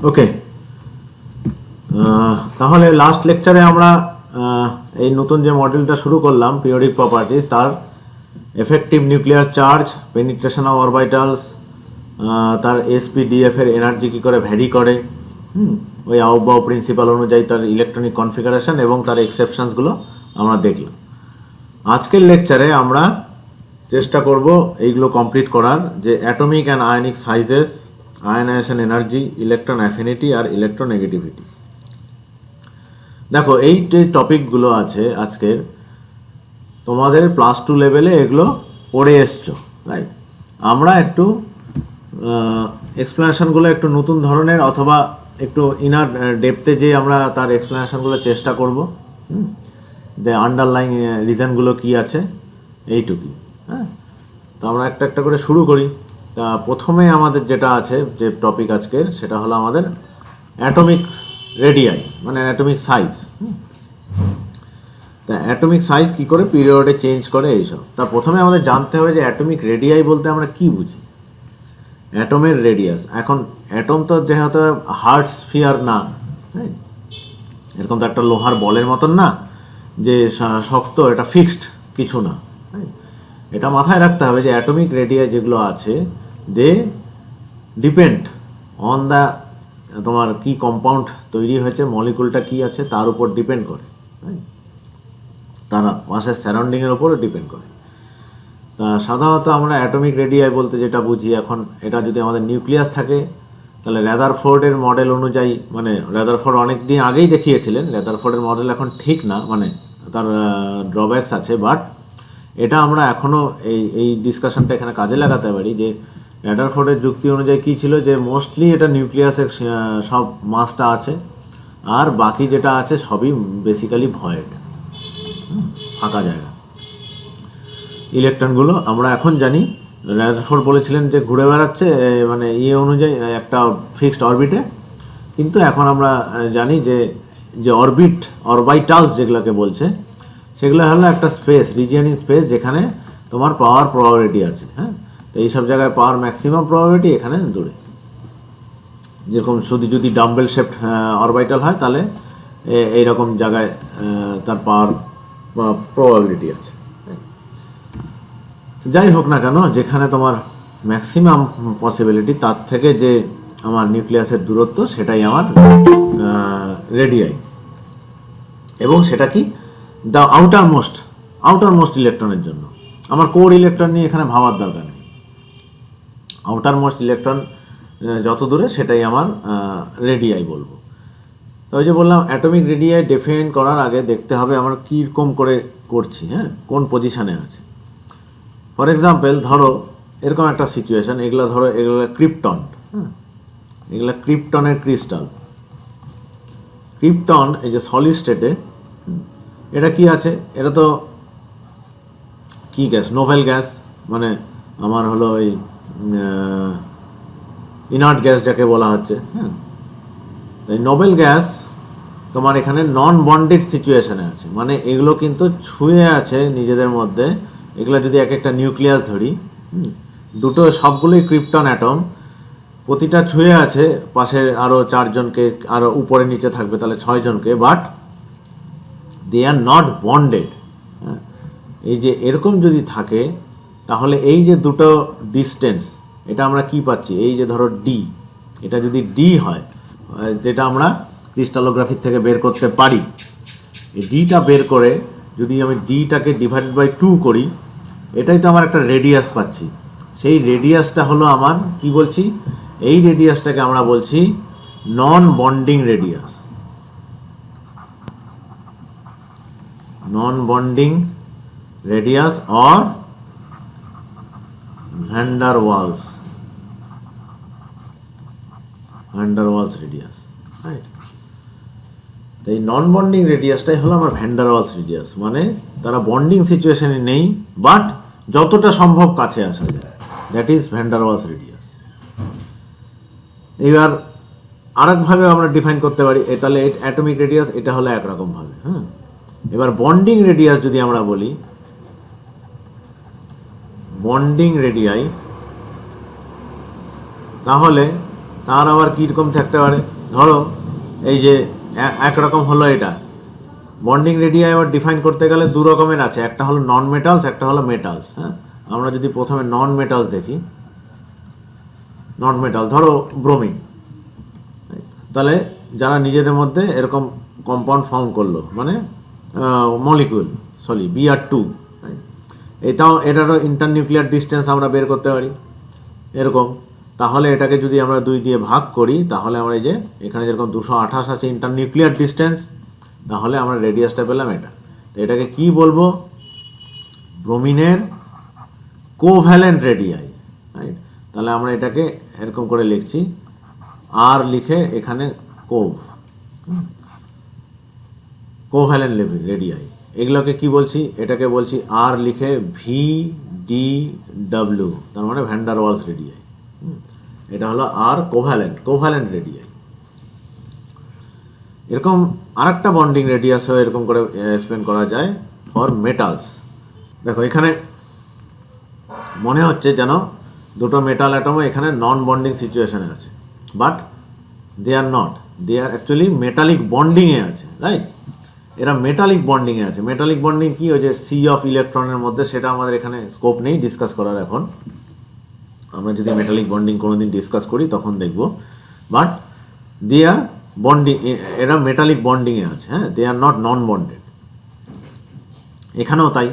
ওকে, তাহলে লাস্ট লেকচারে আমরা এই নতুন যে মডেলটা শুরু করলাম পিরিয়ডিক প্রপার্টিজ, তার effective nuclear charge, penetration of orbitals, তার এসপিডিএফ এর এনার্জি কী করে ভ্যারি করে, ওই আউবাউ প্রিন্সিপাল অনুযায়ী তার ইলেকট্রনিক কনফিগারেশন এবং তার এক্সেপশনসগুলো আমরা দেখলাম। আজকের লেকচারে আমরা চেষ্টা করব এইগুলো কমপ্লিট করার, যে atomic and ionic sizes, ionisation energy, electron affinity আর ইলেকট্রোনেগেটিভিটি। দেখো, এই যে টপিকগুলো আছে আজকের, তোমাদের প্লাস 2 লেভেলে এগুলো পড়ে এসছো, রাইট? আমরা একটু এক্সপ্লেনেশনগুলো একটু নতুন ধরনের অথবা একটু ইনার ডেপথে যে আমরা তার এক্সপ্লেনেশনগুলো চেষ্টা করব, যে আন্ডারলাইং রিজনগুলো কী আছে, এইটুকুই। হ্যাঁ, তো আমরা একটা একটা করে শুরু করি। তা প্রথমে আমাদের যেটা আছে, যে টপিক আজকের, সেটা হলো আমাদের অ্যাটমিক রেডিয়াই, মানে অ্যাটমিক সাইজ। তা অ্যাটমিক সাইজ কী করে পিরিয়ডে চেঞ্জ করে এইসব। তা প্রথমে আমাদের জানতে হবে যে অ্যাটমিক রেডিয়াই বলতে আমরা কী বুঝি। অ্যাটমের রেডিয়াস, এখন অ্যাটম তো যেহেতু হার্ড স্ফিয়ার না, এরকম তো একটা লোহার বলের মতন না যে শক্ত, এটা ফিক্সড কিছু না। এটা মাথায় রাখতে হবে যে অ্যাটমিক রেডিয়াস যেগুলো আছে, দে ডিপেন্ড অন দ্য, তোমার কি কম্পাউন্ড তৈরি হয়েছে, মলিকুলটা কি আছে তার উপর ডিপেন্ড করে, তারা পাশের সারাউন্ডিংয়ের উপরও ডিপেন্ড করে। তা সাধারণত আমরা অ্যাটমিক রেডিয়াই বলতে যেটা বুঝি, এখন এটা যদি আমাদের নিউক্লিয়াস থাকে, তাহলে রাদারফোর্ডের মডেল অনুযায়ী, মানে রাদারফোর্ড অনেক দিন আগেই দেখিয়েছিলেন, রাদারফোর্ডের মডেল এখন ঠিক না, মানে তার ড্রব্যাকস আছে, বাট এটা আমরা এখনও এই ডিসকাশনটা এখানে কাজে লাগাতে পারি, যে রাদারফোর্ডের যুক্তি অনুযায়ী কী ছিল, যে মোস্টলি এটা নিউক্লিয়াসের সব মাসটা আছে, আর বাকি যেটা আছে সবই বেসিক্যালি ভয়েড, ফাঁকা জায়গা। ইলেকট্রনগুলো আমরা এখন জানি, রাদারফোর্ড বলেছিলেন যে ঘুরে বেড়াচ্ছে, মানে অনুযায়ী একটা ফিক্সড অরবিটে, কিন্তু এখন আমরা জানি যে অরবাইটালস যেগুলোকে বলছে, সেগুলো হলো একটা স্পেস, রিজিয়ন ইন স্পেস, যেখানে তোমার পাওয়ার প্রবাবিলিটি আছে। হ্যাঁ, তো এইসব জায়গায় পাওয়ার ম্যাক্সিমাম প্রবাবিলিটি এখানে দূরে। যেরকম যদি ডাম্বেল শেপড অরবাইটাল হয়, তাহলে এইরকম জায়গায় তার পাওয়ার প্রবাবিলিটি আছে। যাই হোক না কেন, যেখানে তোমার ম্যাক্সিমাম পসিবিলিটি, তার থেকে যে আমার নিউক্লিয়াসের দূরত্ব, সেটাই আমার রেডিয়াই। এবং সেটা কি, দ্য আউটার মোস্ট ইলেকট্রনের জন্য। আমার কোর ইলেকট্রন নিয়ে এখানে ভাবার দরকার নেই, আউটার মোস্ট ইলেকট্রন যত দূরে, সেটাই আমার রেডিয়াই বলবো। তো ওই যে বললাম, অ্যাটমিক রেডিয়াই ডিফাইন করার আগে দেখতে হবে আমরা কীরকম করে করছি, হ্যাঁ, কোন পজিশানে আছে। ফর এক্সাম্পল, ধরো এরকম একটা সিচুয়েশান, এগুলো ক্রিপ্টন, হ্যাঁ, এগুলো ক্রিপ্টনের ক্রিস্টাল। ক্রিপ্টন এই যে সলিড স্টেটে, এটা কি আছে, এটা তো কি গ্যাস, নোভেল গ্যাস, মানে আমার হলো এই ইনার্ট গ্যাস যাকে বলা হচ্ছে। হ্যাঁ, এই নোবেল গ্যাস তোমার এখানে নন বন্ডেড সিচুয়েশানে আছে, মানে এগুলো কিন্তু ছুঁয়ে আছে নিজেদের মধ্যে। এগুলো যদি এক একটা নিউক্লিয়াস ধরি, দুটো সবগুলোই ক্রিপ্টন অ্যাটম, প্রতিটা ছুঁয়ে আছে পাশে আরও 4 জনকে, আরও উপরে নিচে থাকবে তাহলে 6 জনকে, but they are not bonded. হ্যাঁ, এই যে এরকম যদি থাকে, তাহলে এই যে দুটো ডিস্টেন্স, এটা আমরা কি পাচ্ছি, এই যে ধরো ডি, এটা যদি ডি হয়, যেটা আমরা ক্রিস্টালোগ্রাফি থেকে বের করতে পারি, এই ডিটা বের করে যদি আমি ডিটাকে ডিভাইডেড বাই 2 করি, এটাই তো আমার একটা রেডিয়াস পাচ্ছি। সেই রেডিয়াসটা হলো আমার কি বলছি, এই রেডিয়াসটাকে আমরা বলছি non bonding radius, non bonding radius or van der Waals radius, right? তো এই নন বন্ডিং রেডিয়াসটাই হলো আমার ভ্যান্ডার ওয়ালস রেডিয়াস, মানে তারা বন্ডিং সিচুয়েশনে নেই, বাট যতটা সম্ভব কাছে আসা যায়, that is van der Waals radius. এবার আরেকভাবে আমরা ডিফাইন করতে পারি, তাহলে অ্যাটমিক রেডিয়াস এটা হলো একরকমভাবে। হ্যাঁ, এবার বন্ডিং রেডিয়াস যদি আমরা বলি, বন্ডিং রেডিয়াই, তাহলে তার আবার কীরকম থাকতে পারে, ধরো এই যে একরকম হলো এটা বন্ডিং রেডিয়াই আবার ডিফাইন করতে গেলে দু রকমের আছে, একটা হলো নন মেটালস, একটা হলো মেটালস। হ্যাঁ, আমরা যদি প্রথমে নন মেটালস দেখি, নন মেটাল ধরো ব্রোমিন, তাহলে যারা নিজেদের মধ্যে এরকম কম্পাউন্ড ফর্ম করলো, মানে মলিকুল Br2, এটারও ইন্টারনিউক্লিয়ার ডিস্টেন্স আমরা বের করতে পারি এরকম। তাহলে এটাকে যদি আমরা 2 দিয়ে ভাগ করি, তাহলে আমরা এই যে এখানে যেরকম 228 আছে ইন্টারনিউক্লিয়ার ডিস্টেন্স, তাহলে আমরা রেডিয়াসটা পেলাম এটা। তো এটাকে কি বলবো, ব্রোমিনের কোভ্যালেন্ট রেডিয়াই, রাইট। তাহলে আমরা এটাকে এরকম করে লিখছি, আর লিখে এখানে কোভ্যালেন্ট রেডিয়াই। এগুলোকে কি বলছি, এটাকে বলছি আর লিখে VDW, তার মানে ভ্যান্ডার ওয়ালস রেডিয়াই। এটা হলো আর কোভ্যালেন্ট রেডিয়াই। এরকম আরেকটা বন্ডিং রেডিয়াসও এরকম করে এক্সপ্লেন করা যায় ফর মেটালস। দেখো এখানে মনে হচ্ছে যেন দুটো মেটাল অ্যাটমও এখানে নন বন্ডিং সিচুয়েশনে আছে, but they are not, they are actually metallic বন্ডিংয়ে আছে, রাইট। এরা মেটালিক বন্ডিংয়ে আছে। মেটালিক বন্ডিং কি, ওই যে সি অফ ইলেকট্রনের মধ্যে, সেটা আমাদের এখানে স্কোপ নেই ডিসকাস করার এখন। আমরা যদি মেটালিক বন্ডিং কোনোদিন ডিসকাস করি তখন দেখব, বাট দে আর বন্ডিং, এরা মেটালিক বন্ডিংয়ে আছে। হ্যাঁ, দে আর নট নন বন্ডেড। এখানেও তাই।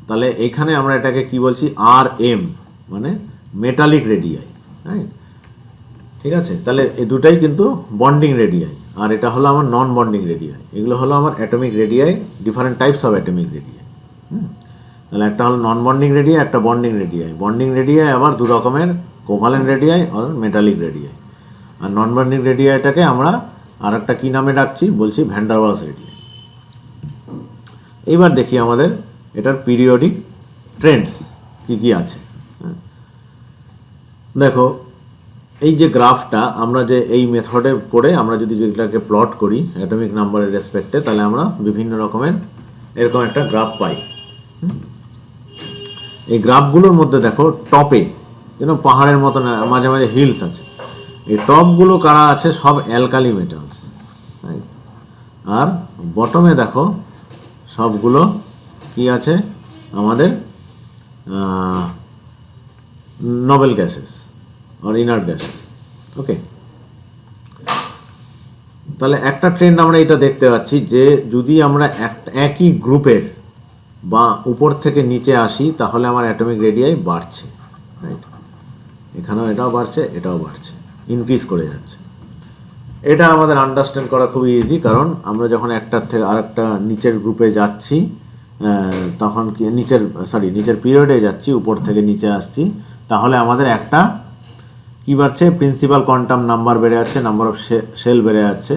তাহলে এখানে আমরা এটাকে কি বলছি, RM, মানে মেটালিক রেডিয়াই, রাইট। ঠিক আছে, তাহলে এই দুটাই কিন্তু বন্ডিং রেডিয়াই, আর এটা হলো আমার নন বন্ডিং রেডিয়াই। এগুলো হলো আমার atomic radii, different types of atomic radii. তাহলে একটা হলো নন বন্ডিং রেডিয়াই, একটা বন্ডিং রেডিয়াই। বন্ডিং রেডিয়াই আবার দু রকমের, কোভ্যালেন্ট রেডিয়াই আর মেটালিক রেডিয়াই। আর নন বন্ডিং রেডিয়াইটাকে আমরা আর একটা কী নামে ডাকছি, বলছি ভ্যান্ডার ওয়ালস রেডিয়াই। এইবার দেখি আমাদের এটার পিরিয়ডিক ট্রেন্ডস কী কী আছে। দেখো এই যে গ্রাফটা আমরা যে এই মেথডে করে আমরা যদি যেটাকে প্লট করি অ্যাটমিক নাম্বারের রেসপেক্টে, তাহলে আমরা বিভিন্ন রকমের এরকম একটা গ্রাফ পাই। এই গ্রাফগুলোর মধ্যে দেখো টপে যেন পাহাড়ের মতন মাঝে মাঝে হিলস আছে, এই টপগুলো কারা আছে, সব অ্যালকালি মেটালস, আর বটমে দেখো সবগুলো কি আছে, আমাদের নোবেল গ্যাসেস আর ইনার্ট গ্যাসেস। ওকে, তাহলে একটা ট্রেন্ড আমরা এটা দেখতে পাচ্ছি যে যদি আমরা একই গ্রুপের বা উপর থেকে নিচে আসি, তাহলে আমার অ্যাটমিক রেডিয়াই বাড়ছে, রাইট। এখানেও এটাও বাড়ছে, এটাও বাড়ছে, ইনক্রিজ করে যাচ্ছে। এটা আমাদের আন্ডারস্ট্যান্ড করা খুবই ইজি, কারণ আমরা যখন একটার থেকে আরেকটা নিচের গ্রুপে যাচ্ছি, তখন কি নিচের পিরিয়ডে যাচ্ছি, উপর থেকে নিচে আসছি, তাহলে আমাদের একটা কী বাড়ছে, প্রিন্সিপাল কোয়ান্টাম নাম্বার বেড়ে যাচ্ছে, নাম্বার অফ শেল বেড়ে যাচ্ছে,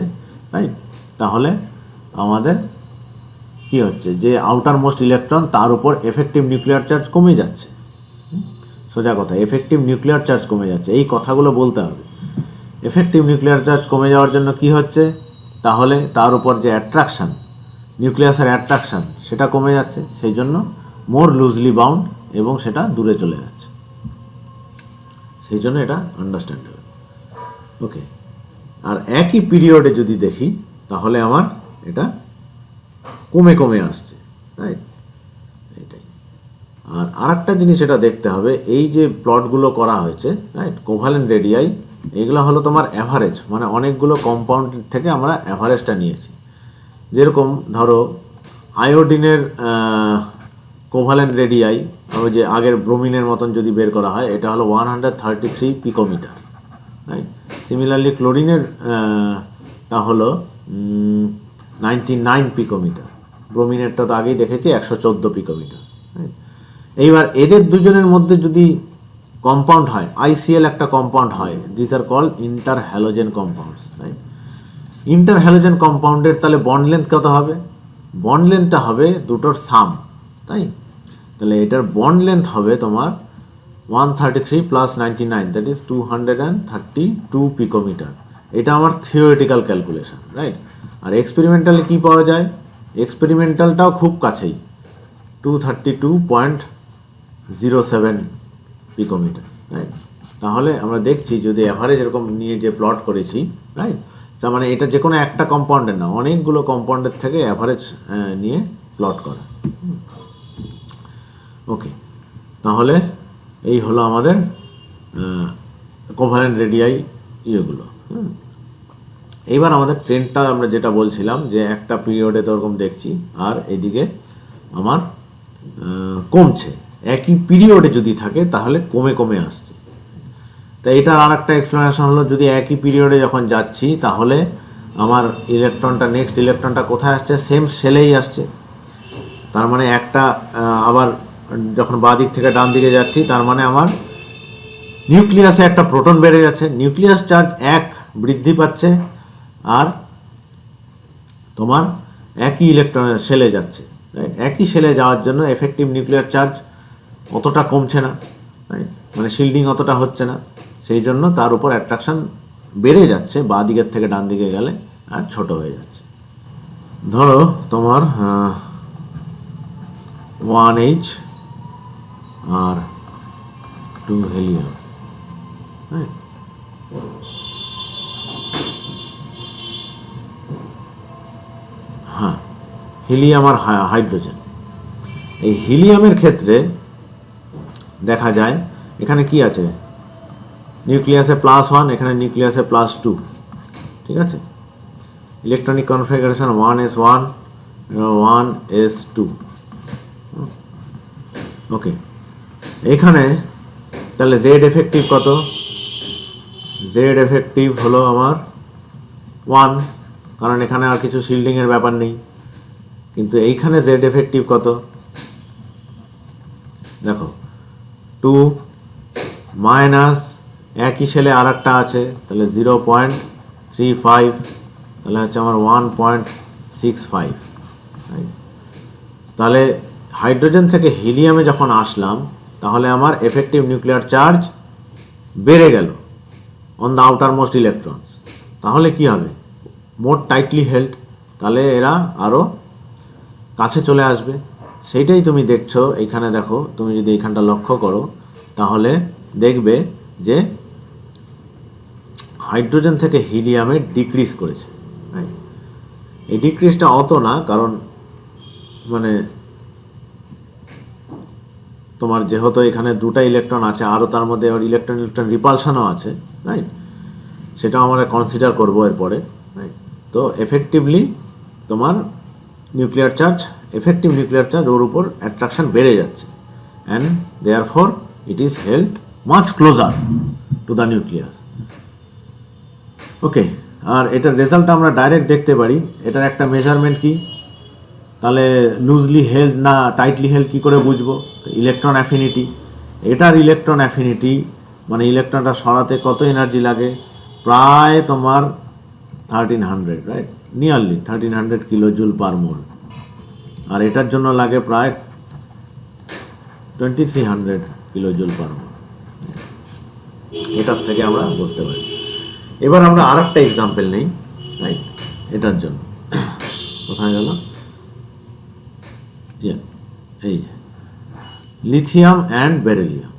রাইট। তাহলে আমাদের কি হচ্ছে, যে আউটার মোস্ট ইলেকট্রন তার উপর এফেক্টিভ নিউক্লিয়ার চার্জ কমে যাচ্ছে। সোজা কথা, এফেক্টিভ নিউক্লিয়ার চার্জ কমে যাচ্ছে, এই কথাগুলো বলতে হবে। এফেক্টিভ নিউক্লিয়ার চার্জ কমে যাওয়ার জন্য কি হচ্ছে, তাহলে তার উপর যে অ্যাট্রাকশান, নিউক্লিয়াসের অ্যাট্রাকশান, সেটা কমে যাচ্ছে, সেই জন্য মোর লুজলি বাউন্ড এবং সেটা দূরে চলে যাচ্ছে, সেই জন্য এটা আন্ডারস্ট্যান্ডেবল। ওকে, আর একই পিরিয়ডে যদি দেখি তাহলে আমার এটা কমে কমে আসছে, রাইট। এটাই। আর আরেকটা জিনিস এটা দেখতে হবে, এই যে প্লটগুলো করা হয়েছে, রাইট, কোভ্যালেন্ট রেডিয়াই, এগুলো হলো তোমার অ্যাভারেজ, মানে অনেকগুলো কম্পাউন্ড থেকে আমরা অ্যাভারেজটা নিয়েছি। যেরকম ধরো আয়োডিনের কোভ্যালেন্ট রেডিয়াই, ওই যে আগের ব্রোমিনের মতন যদি বের করা হয়, এটা হলো 133 পিকোমিটার, রাইট। সিমিলারলি ক্লোরিনের টা হলো 99 পিকোমিটার, ব্রোমিনেরটা তো আগেই দেখেছি 114 পিকোমিটার, রাইট। এইবার এদের দুজনের মধ্যে যদি কম্পাউন্ড হয়, ICl একটা কম্পাউন্ড হয়, this are called inter halogen compounds, right. Inter halogen কম্পাউন্ডের তাহলে বন্ড লেন্থ কত হবে, বন্ড লেন্থটা হবে দুটোর সাম, তাই। তাহলে এটার বন্ড লেন্থ হবে তোমার 133 প্লাস 99, দ্যাট ইজ 232 পিকোমিটার। এটা আমার থিওরিটিক্যাল ক্যালকুলেশন, রাইট। আর এক্সপেরিমেন্টালে কি পাওয়া যায়, এক্সপেরিমেন্টালটাও খুব কাছেই, 232.07 পিকোমিটার। রাইট। তাহলে আমরা দেখছি যদি অ্যাভারেজ এরকম নিয়ে যে প্লট করেছি, রাইট, তার মানে এটা যে কোনো একটা কম্পাউন্ডের না, অনেকগুলো কম্পাউন্ডের থেকে অ্যাভারেজ নিয়ে প্লট করা। ওকে, তাহলে এই হলো আমাদের কোভালেন্ট রেডিয়াই ইয়েগুলো। এইবার আমাদের ট্রেন্ডটা আমরা যেটা বলছিলাম যে একটা পিরিয়ডে তো ওরকম দেখছি, আর এদিকে আমার কমছে, একই পিরিয়ডে যদি থাকে তাহলে কমে কমে আসছে। তা এটার আর একটা এক্সপ্লেনেশন হলো, যদি একই পিরিয়ডে যখন যাচ্ছি তাহলে আমার ইলেকট্রনটা, নেক্সট ইলেকট্রনটা কোথায় আসছে, সেম সেলেই আসছে। তার মানে একটা আবার যখন বাঁ দিক থেকে ডান দিকে যাচ্ছি, তার মানে আমার নিউক্লিয়াসে একটা প্রোটন বেড়ে যাচ্ছে, নিউক্লিয়াস চার্জ 1 বৃদ্ধি পাচ্ছে, আর তোমার একই ইলেকট্রন সেলে যাচ্ছে, রাইট। একই সেলে যাওয়ার জন্য এফেক্টিভ নিউক্লিয়ার চার্জ অতটা কমছে না, রাইট, মানে শিল্ডিং অতটা হচ্ছে না, সেই জন্য তার উপর অ্যাট্রাকশন বেড়ে যাচ্ছে, বাঁ দিকের থেকে ডান দিকে গেলে, আর ছোট হয়ে যাচ্ছে। ধরো তোমার 1H আর 2 helium, রাইট। হ্যাঁ, হিলিয়াম আর হাইড্রোজেন। এই হিলিয়ামের ক্ষেত্রে দেখা যায় এখানে কি আছে, নিউক্লিয়াসে +1, এখানে নিউক্লিয়াসে +2, ঠিক আছে। Electronic configuration 1s1 1s2। ওকে, এখানে তাহলে জেড এফেক্টিভ কত? জেড এফেক্টিভ হলো আমার 1, কারণ এখানে আর কিছু শিল্ডিংয়ের ব্যাপার নেই। কিন্তু এইখানে জেড এফেক্টিভ কত দেখো, 2 মাইনাস একই সেলে আর একটা আছে, তাহলে 0.35, তাহলে হচ্ছে আমার 1.65। তাহলে হাইড্রোজেন থেকে হিলিয়ামে যখন আসলাম, তাহলে আমার এফেক্টিভ নিউক্লিয়ার চার্জ বেড়ে গেল on the outer most electrons. তাহলে কি হবে, মোর টাইটলি হেল্ড, তাহলে এরা আরও কাছে চলে আসবে। সেইটাই তুমি দেখছো এইখানে। দেখো, তুমি যদি এইখানটা লক্ষ্য করো তাহলে দেখবে যে হাইড্রোজেন থেকে হিলিয়ামে ডিক্রিজ করেছে। এই ডিক্রিজটা অত না, কারণ মানে তোমার যেহেতু এখানে দুটা ইলেকট্রন আছে, আরও তার মধ্যে ইলেকট্রন রিপালশনও আছে, রাইট, সেটাও আমরা কনসিডার করবো এরপরে, রাইট। তো এফেক্টিভলি তোমার nuclear charge, effective nuclear charge ওর উপর অ্যাট্রাকশন বেড়ে যাচ্ছে, and therefore it is held much closer to the nucleus. Okay, আর এটার রেজাল্ট আমরা ডাইরেক্ট দেখতে পারি। এটার একটা মেজারমেন্ট কি, তাহলে লুজলি হেল্ড না টাইটলি হেল্ড কী করে বুঝবো? Electron affinity. এটার ইলেকট্রন অ্যাফিনিটি মানে ইলেকট্রনটা সরাতে কত এনার্জি লাগে, প্রায় তোমার 1300, রাইট, নিয়ারলি 1300 কিলোজুল পার মোল। আর এটার জন্য লাগে প্রায় 2300 কিলোজুল পার মোল। এটার থেকে আমরা বুঝতে পারি। এবার আমরা আর একটা এক্সাম্পল নেই, রাইট, এটার জন্য। কোথায় গেল, এই যে লিথিয়াম অ্যান্ড বেরিলিয়াম।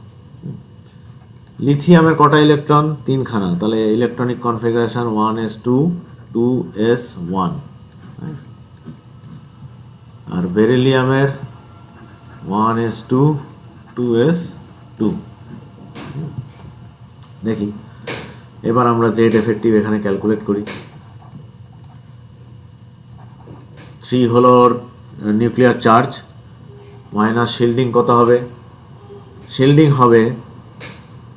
লিথিয়ামের কটা ইলেকট্রন? 3খানা, তাহলে ইলেকট্রনিক কনফিগারেশন 1s2 2s1। আর বেরিলিয়ামের 1s2 2s2। দেখি এবার আমরা জেড এফেক্টিভ এখানে ক্যালকুলেট করি। 3 হলো নিউক্লিয়ার চার্জ, মাইনাস শিল্ডিং কত হবে? শিল্ডিং হবে,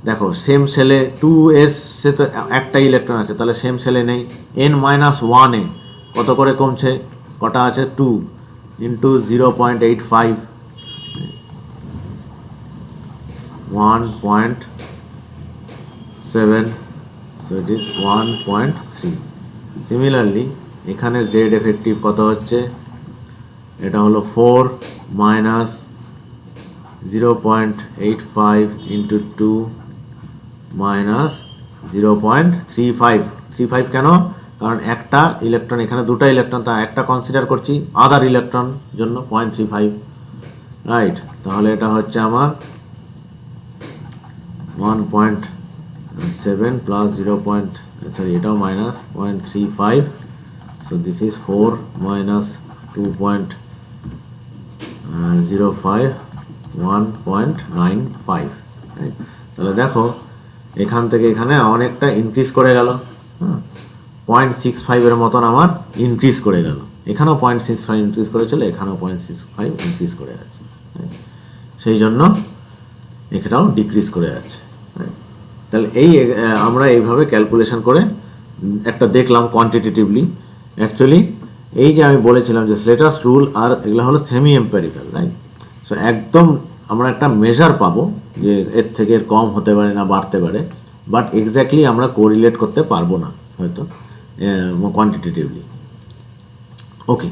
দেখো সেম সেলে 2s, সে তো একটা ইলেকট্রন আছে, তাহলে সেম সেলে নেই। n-1 কত করে কমছে, কটা আছে? 2 into 0.85, 1.7, so it is 1.3। Similarly এখানে জেড এফেক্টিভ কত হচ্ছে, এটা হলো 4 মাইনাস 0.85 ইন্টু 2 মাইনাস 0.35। কেন? কারণ একটা ইলেকট্রন, এখানে দুটা ইলেকট্রন, তা একটা কনসিডার করছি আদার ইলেকট্রন জন্য 0.35, রাইট। তাহলে এটা হচ্ছে আমার 1.7 plus 0. এটাও minus 0.35. So this is 4 minus 2.05, 1.95. তাহলে দেখো এখান থেকে এখানে অনেকটা ইনক্রিজ করে গেল, 0.65 এর মতন আমার ইনক্রিজ করে গেল। এখানেও 0.65 ইনক্রিজ করেছিল, এখানেও 0.65 ইনক্রিজ করে যাচ্ছে, সেই জন্য এখানেও ডিক্রিজ করে যাচ্ছে। তাহলে আমরা এইভাবে ক্যালকুলেশন করে একটা দেখলাম কোয়ান্টিটেটিভলি। অ্যাকচুয়ালি এই যে আমি বলেছিলাম যে স্লেটার্স রুল আর এগুলো হলো সেমি এম্পেরিক্যাল, রাইট? সো একদম আমরা একটা মেজার পাবো যে এর থেকে এর কম হতে পারে না বাড়তে পারে, বাট এক্স্যাক্টলি আমরা কোরিলেট করতে পারবো না হয়তো কোয়ান্টিটেটিভলি। ওকে,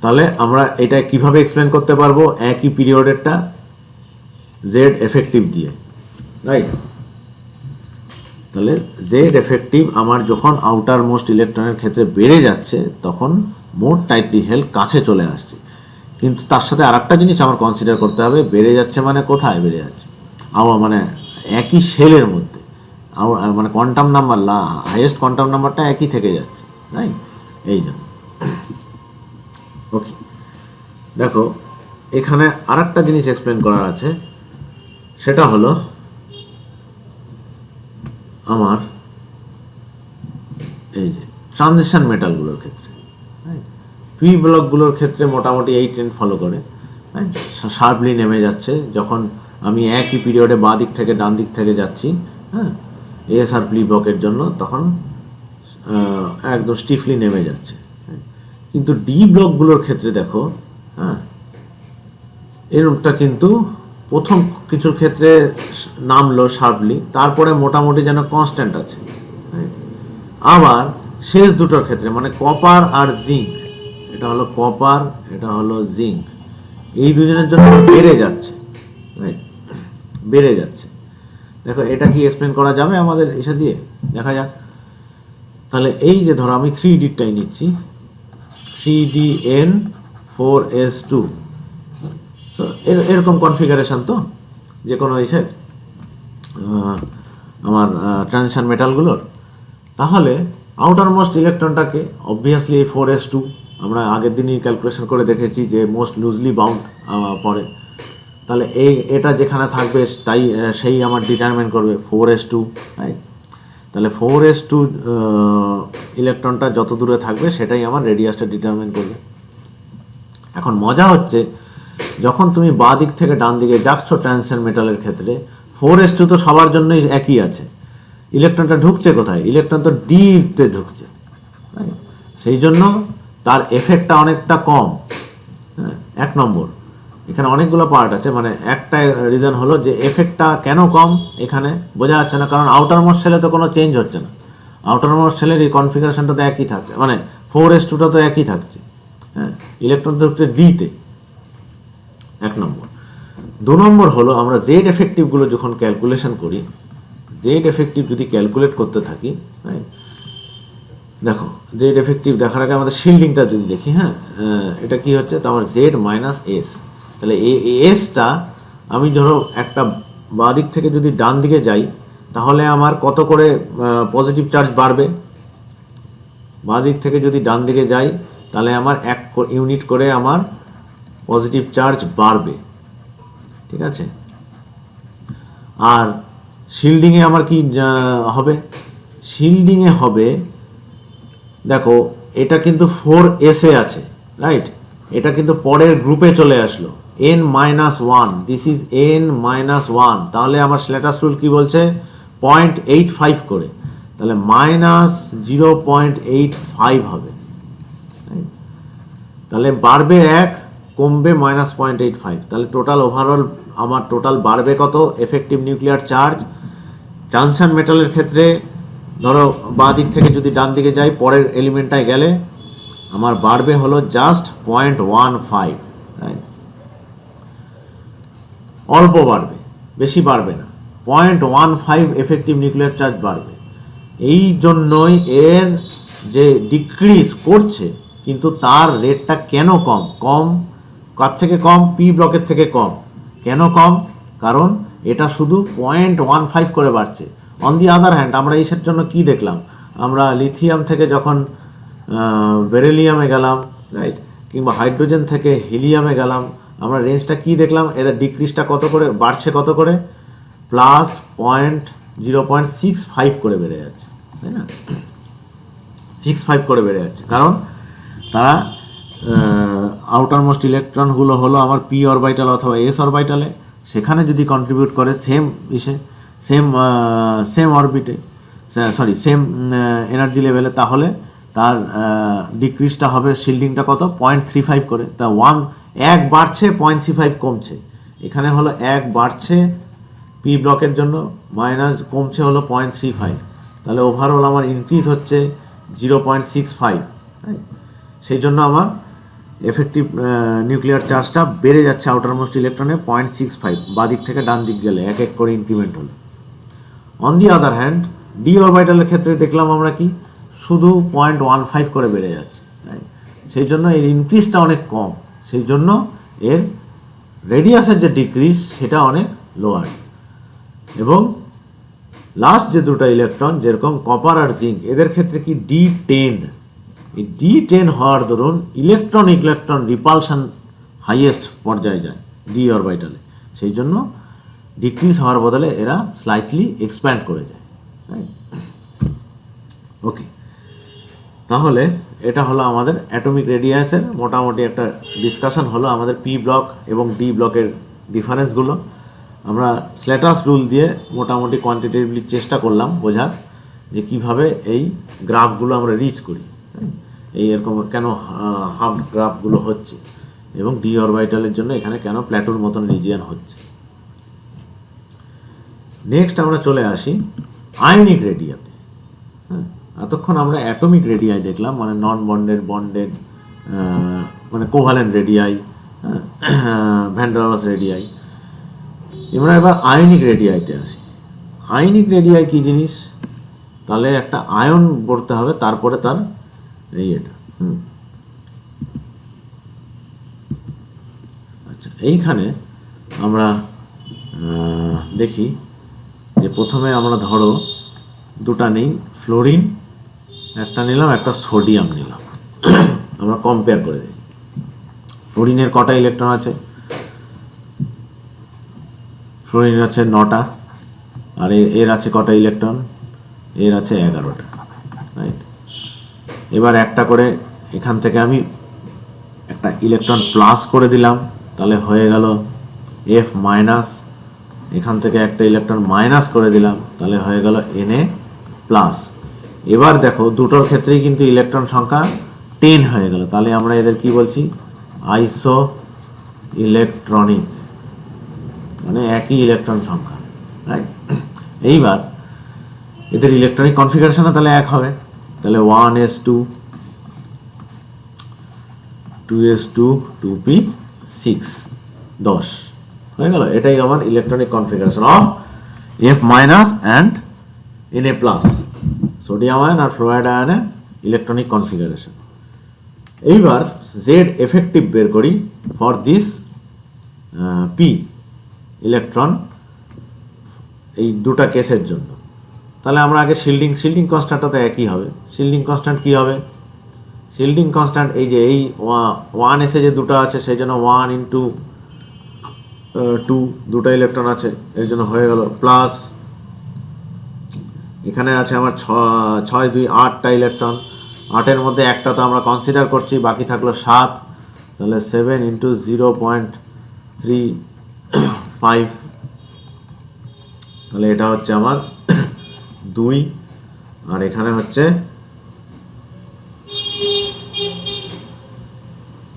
তাহলে আমরা এটা কিভাবে এক্সপ্লেন করতে পারবো? একই পিরিয়ডেরটা জেড এফেক্টিভ দিয়ে, রাইট? তাহলে জেড এফেক্টিভ আমার যখন আউটার মোস্ট ইলেকট্রনের ক্ষেত্রে বেড়ে যাচ্ছে তখন মোর টাইটলি হেল্ড কাছে চলে আসছে। কিন্তু তার সাথে আর একটা জিনিস আমার কনসিডার করতে হবে, বেড়ে যাচ্ছে মানে কোথায় বেড়ে যাচ্ছে? মানে একই সেলের মধ্যে, মানে কোয়ান্টাম নাম্বার, হাইয়েস্ট কোয়ান্টাম নাম্বারটা একই থেকে যাচ্ছে, রাইট? এই জন্য। ওকে, দেখো এখানে আর একটা জিনিস এক্সপ্লেন করার আছে, সেটা হলো আমার এই যে ট্রানজিশন মেটালগুলোর ক্ষেত্রে, পি ব্লকগুলোর ক্ষেত্রে মোটামুটি এই ট্রেন্ড ফলো করে, শার্পলি নেমে যাচ্ছে যখন আমি একই পিরিয়ডে বাঁ দিক থেকে ডান দিক থেকে যাচ্ছি, এএসআর পি ব্লকের জন্য, তখন একদম স্টিফলি নেমে যাচ্ছে। কিন্তু ডি ব্লকগুলোর ক্ষেত্রে দেখো, এরটা কিন্তু প্রথম কিছুর ক্ষেত্রে নামলো শার্পলি, তারপরে মোটামুটি যেন কনস্ট্যান্ট আছে। আবার শেষ দুটোর ক্ষেত্রে মানে কপার আর জিঙ্ক, এটা হলো কপার, এটা হলো জিঙ্ক, এই দুজনের জন্য বেড়ে যাচ্ছে, রাইট? বেড়ে যাচ্ছে। দেখো এটা কি এক্সপ্লেন করা যাবে আমাদের এসে দিয়ে? দেখা যাক। তাহলে এই যে ধরো আমি 3D-টাই নিচ্ছি, 3DN4S2, সো এরকম কনফিগারেশন তো যে কোনো ইসের আমার ট্রানজিশন মেটালগুলোর। তাহলে আউটার মোস্ট ইলেকট্রনটাকে অবভিয়াসলি এই 4s2 আমরা আগের দিনই ক্যালকুলেশন করে দেখেছি যে মোস্ট লুজলি বাউন্ড পড়ে। তাহলে এটা যেখানে থাকবে তাই সেই আমার ডিটারমিন করবে 4s2, রাইট? তাহলে 4s2 ইলেকট্রনটা যত দূরে থাকবে সেটাই আমার রেডিয়াসটা ডিটারমিন করবে। এখন মজা হচ্ছে, যখন তুমি বাঁ দিক থেকে ডান দিকে যাচ্ছ ট্রানজিশন মেটালের ক্ষেত্রে, 4s2 তো সবার জন্যই একই আছে, ইলেকট্রনটা ঢুকছে কোথায়? ইলেকট্রন তো ডিতে ঢুকছে, সেই জন্য তার এফেক্টটা অনেকটা কম। এক নম্বর, এখানে অনেকগুলো পার্ট আছে, মানে একটা রিজন হলো যে এফেক্টটা কেন কম এখানে বোঝা যাচ্ছে না, কারণ আউটার মোস্ট সেলে তো কোনো চেঞ্জ হচ্ছে না, আউটার মোস্ট সেলের এই কনফিগারেশনটা তো একই থাকছে, মানে 4s2টা তো একই থাকছে, ইলেকট্রন তো ঢুকছে ডিতে, এক নম্বর। দু নম্বর হলো আমরা জেড এফেক্টিভগুলো যখন ক্যালকুলেশন করি, জেড এফেক্টিভ যদি ক্যালকুলেট করতে থাকি, দেখো জেড এফেক্টিভ দেখার আগে আমাদের শিল্ডিংটা যদি দেখি, এটা কি হচ্ছে? তো আমার জেড মাইনাস এস, তাহলে এই এসটা আমি ধরো একটা বাঁ দিক থেকে যদি ডান দিকে যাই তাহলে আমার কত করে পজিটিভ চার্জ বাড়বে? বাঁ দিক থেকে যদি ডান দিকে যাই তাহলে আমার 1 ইউনিট করে আমার পজিটিভ চার্জ বাড়বে, ঠিক আছে? আর শিল্ডিংয়ে আমার কি হবে? শিল্ডিংয়ে হবে, দেখো এটা কিন্তু 4s-এ আছে, রাইট? এটা কিন্তু পরের গ্রুপে চলে আসলো, n-1, দিস ইজ n-1, তাহলে আমার স্লেটার্স রুল কি বলছে? 0.85 করে, তাহলে -0.85 হবে, তাহলে বাড়বে 1, কমবে -0.85, তাহলে টোটাল ওভারঅল আমার টোটাল বাড়বে কত? এফেক্টিভ নিউক্লিয়ার চার্জ ট্রানজিশন মেটালের ক্ষেত্রে ধরো বাঁ দিক থেকে যদি ডান দিকে যাই পরের এলিমেন্টটায় গেলে আমার বাড়বে হলো জাস্ট 0.15, অল্প বাড়বে, বেশি বাড়বে না, 0.15 এফেক্টিভ নিউক্লিয়ার চার্জ বাড়বে। এই জন্যই এর যে ডিক্রিজ করছে, কিন্তু তার রেটটা কেন কম? কার থেকে কম? পি ব্লকের থেকে কম। কেন কম? কারণ এটা শুধু 0.15 করে বাড়ছে। অন দি আদার হ্যান্ড আমরা এইসের জন্য কি দেখলাম, আমরা লিথিয়াম থেকে যখন বেরিলিয়ামে গেলাম, রাইট, কিংবা হাইড্রোজেন থেকে হিলিয়ামে গেলাম, আমরা রেঞ্জটা কি দেখলাম, এদের ডিক্রিজটা কত করে বাড়ছে, কত করে, প্লাস 0.65 করে বেড়ে যাচ্ছে, তাই না, 65 করে বেড়ে যাচ্ছে। কারণ তারা আউটার মোস্ট ইলেকট্রনগুলো হলো আমার পি অরবিটাল অথবা এস অরবিটালে, সেখানে যদি কন্ট্রিবিউট করে সেম অরবিটে, সরি সেম এনার্জি লেভেলে, তাহলে তার ডিক্রিজটা হবে, শিল্ডিংটা কত, 0.35 করে। তা 1 বাড়ছে, 0.35 কমছে। এখানে হলো 1 বাড়ছে পি ব্লকের জন্য, মাইনাস কমছে হলো 0.35, তাহলে ওভারঅল আমার ইনক্রিজ হচ্ছে 0.65। সেই জন্য আমার এফেক্টিভ নিউক্লিয়ার চার্জটা বেড়ে যাচ্ছে আউটার মোস্ট ইলেকট্রনে 0.65, বাদিক থেকে ডান দিক গেলে এক এক করে ইনক্রিমেন্ট হলো। On the other hand D অরবিটালের ক্ষেত্রে দেখলাম আমরা কি, শুধু 0.15 করে বেড়ে যাচ্ছে, সেই জন্য এর ইনক্রিজটা অনেক কম, সেই জন্য এর রেডিয়াসের যে ডিক্রিজ সেটা অনেক লোয়ার। এবং লাস্ট যে দুটো ইলেকট্রন যেরকম কপার আর জিঙ্ক, এদের ক্ষেত্রে কি D10, এই D10 হওয়ার দরুন ইলেকট্রন রিপালশন হাইয়েস্ট পর্যায়ে যায় ডি অরবিটালে, সেই জন্য ডিক্রিজ হওয়ার বদলে এরা স্লাইটলি এক্সপ্যান্ড করে যায়, রাইট। ওকে, তাহলে এটা হলো আমাদের অ্যাটমিক রেডিয়াসের মোটামুটি একটা ডিসকাশন হলো, আমাদের পি ব্লক এবং ডি ব্লকের ডিফারেন্সগুলো আমরা স্ল্যাটার্স রুল দিয়ে মোটামুটি কোয়ান্টিটেটিভলি চেষ্টা করলাম বোঝার যে কিভাবে এই গ্রাফগুলো আমরা রিচ করি, এই এরকম কেন হাফ গ্রাফগুলো হচ্ছে, এবং ডি অরবিটালের জন্য এখানে কেন প্ল্যাটুর মতন রিজিয়ন হচ্ছে। নেক্সট আমরা চলে আসি আয়নিক রেডিয়াতে। হ্যাঁ, এতক্ষণ আমরা অ্যাটমিক রেডিয়াই দেখলাম, মানে নন বন্ডেড মানে covalent radii, van der Waals radii. আমরা এবার আয়নিক রেডিয়াইতে আসি। আয়নিক রেডিয়াই কি জিনিস, তাহলে একটা আয়ন পড়তে হবে, তারপরে তার এটা। আচ্ছা, এইখানে আমরা দেখি যে প্রথমে আমরা ধরো দুটা নেই, ফ্লোরিন একটা নিলাম, একটা সোডিয়াম নিলাম, আমরা কম্পেয়ার করে দিই। ফ্লোরিনের কটা ইলেকট্রন আছে, ফ্লোরিন আছে 9টা, আর এর আছে কটা ইলেকট্রন, এর আছে 11টা, রাইট। এবার একটা করে এখান থেকে আমি একটা ইলেকট্রন প্লাস করে দিলাম, তাহলে হয়ে গেল F মাইনাস, এখান থেকে একটা ইলেকট্রন মাইনাস করে দিলাম, তাহলে হয়ে গেল Na প্লাস। এবার দেখো দুটোর ক্ষেত্রেই কিন্তু ইলেকট্রন সংখ্যা 10 হয়ে গেল, তাহলে আমরা এদের কি বলছি, আইসো ইলেকট্রনিক, মানে একই ইলেকট্রন সংখ্যা, রাইট। এইবার এদের ইলেকট্রনিক কনফিগারেশনও তাহলে এক হবে, তাহলে 1s2 2s2 2p6 10 হয়ে গেল। এটাই আমার electronic configuration of F minus and Na plus, sodium ion আর ফ্লোরাইড আয়নের ইলেকট্রনিক কনফিগারেশন। এইবার জেড এফেক্টিভ বের করি ফর দিস পি ইলেকট্রন, এই দুটা কেসের জন্য। তাহলে আমরা আগে শিল্ডিং কনস্ট্যান্টটা তো একই হবে। শিল্ডিং কনস্ট্যান্ট কী হবে, শিল্ডিং কনস্ট্যান্ট এই যে এই 1 এসে যে দুটো আছে, সেই জন্য 1 ইন্টু 2, দুটো ইলেকট্রন আছে, এর জন্য হয়ে গেল প্লাস, এখানে আছে আমার 6 2 8টা ইলেকট্রন, 8-এর মধ্যে একটা তো আমরা কনসিডার করছি, বাকি থাকলো 7, তাহলে 7 ইন্টু 0.35, তাহলে এটা হচ্ছে আমার 2, আর এখানে হচ্ছে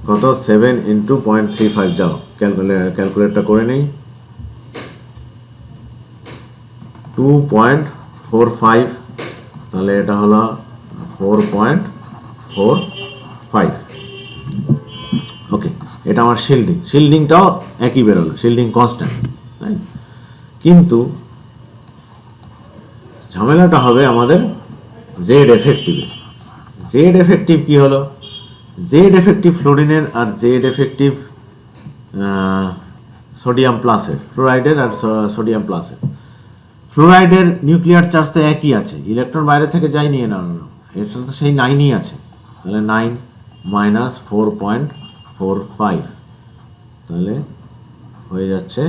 কত, 7 ইন্টু 0.35, যাও ক্যালকুলেটরটা করে নেই, 2.45, তাহলে এটা হলো 4.45। ওকে, এটা আমার শিল্ডিংটাও একই বেরোলো, শিল্ডিং কনস্ট্যান্ট, রাইট। কিন্তু ঝামেলাটা হবে আমাদের জেড এফেক্টিভে। জেড এফেক্টিভ কি হলো, জেড এফেক্টিভ ফ্লোরিনের আর জেড এফেক্টিভ সোডিয়াম প্লাসের, ফ্লোরাইডের আর সোডিয়াম প্লাসের। ফ্লোরাইডের নিউক্লিয়ার চার্জ তো একই আছে, ইলেকট্রন বাইরে থেকে যায়নি, না না, এর সাথে সেই 9ই আছে। তাহলে 9 মাইনাস 4.45, তাহলে হয়ে যাচ্ছে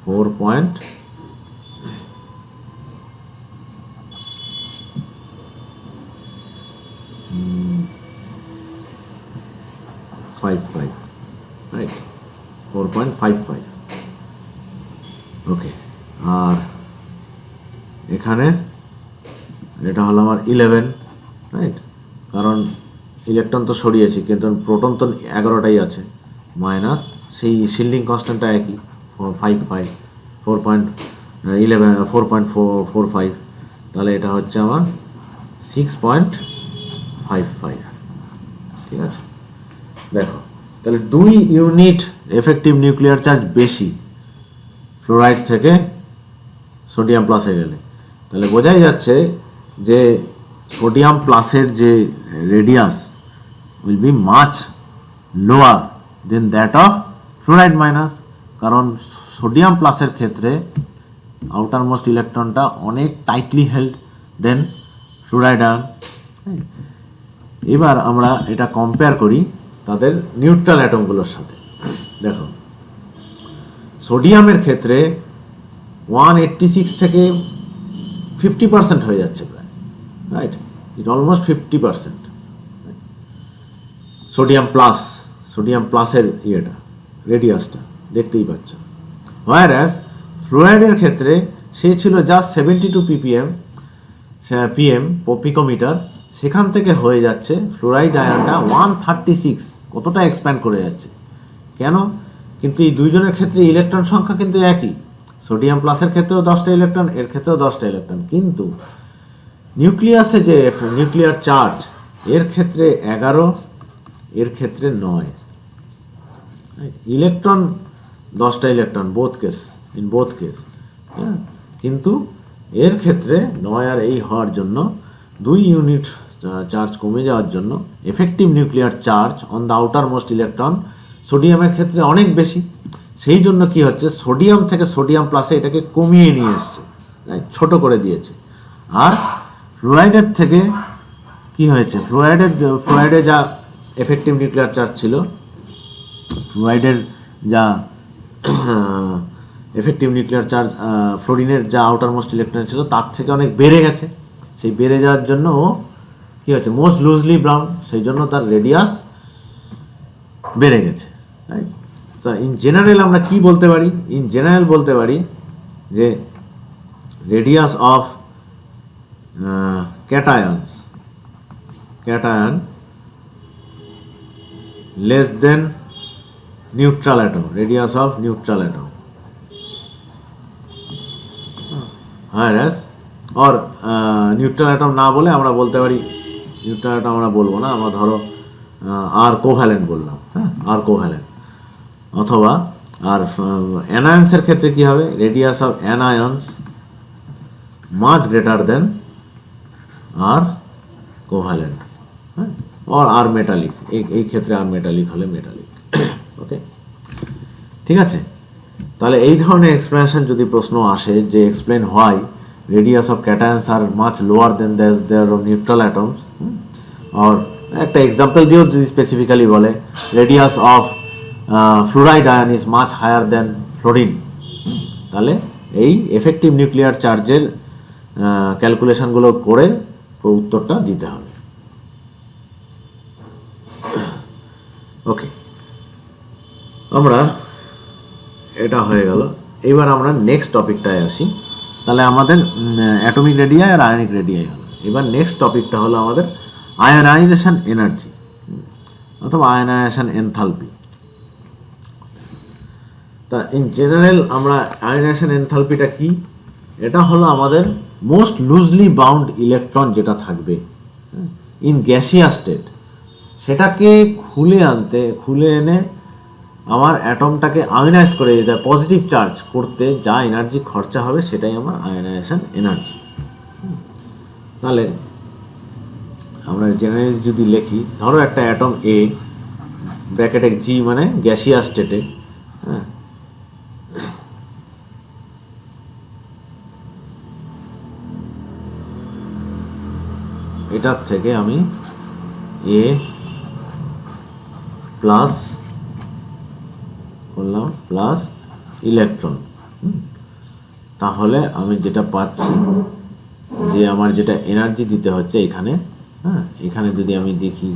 4.55, রাইট, 4.55। ওকে, আর এখানে এটা হলো আমার 11, রাইট, কারণ ইলেকট্রন তো সরিয়েছি কিন্তু প্রোটন তো 11টাই আছে, মাইনাস সেই শিল্ডিং কনস্ট্যান্টটা একই 4.55, 4.45, তাহলে এটা হচ্ছে আমার 6.55। ঠিক আছে, দেখো তাহলে 2 ইউনিট এফেক্টিভ নিউক্লিয়ার চার্জ বেশি ফ্লোরাইড থেকে সোডিয়াম প্লাসে গেলে। তাহলে বোঝাই যাচ্ছে যে সোডিয়াম প্লাসের যে radius will be much lower than that of fluoride minus, কারণ সোডিয়াম প্লাসের ক্ষেত্রে আউটার মোস্ট ইলেকট্রনটা অনেক tightly held than fluoride ion. এবার আমরা এটা কম্পেয়ার করি তাদের নিউট্রাল অ্যাটমগুলোর সাথে। দেখো সোডিয়ামের ক্ষেত্রে 186 থেকে 50% হয়ে যাচ্ছে প্রায়, রাইট, ইট অলমোস্ট 50%। সোডিয়াম প্লাসের ইয়েটা রেডিয়াসটা দেখতেই পাচ্ছ। হোয়ারঅ্যাজ ফ্লোরাইডের ক্ষেত্রে সে ছিল জাস্ট 72 ppm পিকোমিটার, সেখান থেকে হয়ে যাচ্ছে ফ্লোরাইড আয়নটা 136, কতটা এক্সপ্যান্ড করে যাচ্ছে। কেন? কিন্তু এই দুইজনের ক্ষেত্রে ইলেকট্রন সংখ্যা কিন্তু একই, সোডিয়াম প্লাসের ক্ষেত্রেও 10টা ইলেকট্রন, এর ক্ষেত্রেও 10টা ইলেকট্রন, কিন্তু নিউক্লিয়াসে যে নিউক্লিয়ার চার্জ এর ক্ষেত্রে 11, এর ক্ষেত্রে 9। ইলেকট্রন 10টা ইলেকট্রন ইন বোথ কেস, হ্যাঁ, কিন্তু এর ক্ষেত্রে 9 আর এই হওয়ার জন্য 2 ইউনিট চার্জ কমে যাওয়ার জন্য effective nuclear charge on the outermost electron সোডিয়ামের ক্ষেত্রে অনেক বেশি। সেই জন্য কি হচ্ছে, সোডিয়াম থেকে সোডিয়াম প্লাসে এটাকে কমিয়ে নিয়ে এসছে, ছোট করে দিয়েছে। আর ফ্লোরাইডের থেকে কি হয়েছে, ফ্লোরাইডে যা এফেক্টিভ নিউক্লিয়ার চার্জ ছিল, ফ্লোরাইডের যা এফেক্টিভ নিউক্লিয়ার চার্জ ফ্লোরিনের যা আউটার মোস্ট ইলেকট্রন ছিল তার থেকে অনেক বেড়ে গেছে। সেই বেড়ে যাওয়ার জন্য ও কী হচ্ছে, মোস্ট লুজলি ব্রাউন, সেই জন্য তার রেডিয়াস বেড়ে গেছে, রাইট। সো ইন জেনারেল আমরা কি বলতে পারি, বলতে পারি যে radius of cation less than neutral atom, radius of neutral atom, whereas or neutral atom না বলে আমরা বলতে পারি, নিউট্রাল অ্যাটম আমরা বলবো না, আমরা ধরো আর কোভ্যালেন্ট বললাম, হ্যাঁ, আর কোভ্যালেন্ট, অথবা আর অ্যানায়ন্সের ক্ষেত্রে কি হবে, radius of anions much greater than আর কোভ্যালেন্ট, হ্যাঁ, और আর মেটালিক, এই ক্ষেত্রে আর মেটালিক হলে মেটালিক। ওকে, ঠিক আছে। তাহলে এই ধরনের এক্সপ্লেনেশন যদি প্রশ্ন আসে যে explain why radius of cations are much lower than their neutral atoms, আর একটা এক্সাম্পল দিয়েও যদি স্পেসিফিক্যালি বলে radius of fluoride ion is much higher than fluorine, তাহলে এই এফেক্টিভ নিউক্লিয়ার চার্জের ক্যালকুলেশনগুলো করে উত্তরটা দিতে হবে। ওকে, আমরা এটা হয়ে গেল। এবার আমরা নেক্সট টপিকটায় আসি। তাহলে আমাদের অ্যাটমিক রেডিয়াই আর আয়নিক রেডিয়াই হলো। এবার নেক্সট টপিকটা হলো আমাদের আয়নাইজেশন এনার্জি অথবা আয়নাইজেশন এনথালপি। তা ইন জেনারেল আমরা আয়নাইজেশন এনথালপিটা কি, এটা হলো আমাদের মোস্ট লুজলি বাউন্ড ইলেকট্রন যেটা থাকবে ইন গ্যাসিয়াস স্টেট, সেটাকে খুলে এনে আমার অ্যাটমটাকে আয়নাইজ করে দিতে, পজিটিভ চার্জ করতে যা এনার্জি খরচা হবে সেটাই আমার আয়নাইজেশন এনার্জি। তাহলে আমরা জেনারেলি যদি লিখি, ধরো একটা অ্যাটম এ, ব্র্যাকেটে জি মানে গ্যাসিয়াস স্টেটে, হ্যাঁ, এটার থেকে আমি এ প্লাস করলাম প্লাস ইলেকট্রন, তাহলে আমি যেটা পাচ্ছি যে আমার যেটা এনার্জি দিতে হচ্ছে এখানে, হ্যাঁ এখানে যদি আমি দেখি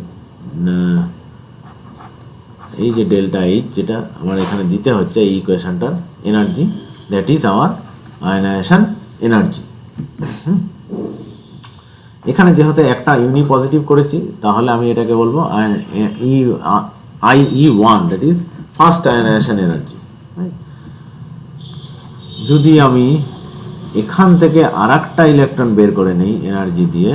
এই যে ডেল্টা এইচ যেটা আমার এখানে দিতে হচ্ছে এই ইকুয়েশনটার energy, that is our ionization energy. এখানে যেহেতু একটা ইউনি পজিটিভ করেছি তাহলে আমি এটাকে বলবো IE1, that is first ionisation energy. যদি আমি এখান থেকে আর একটা ইলেকট্রন বের করে নিই এনার্জি দিয়ে,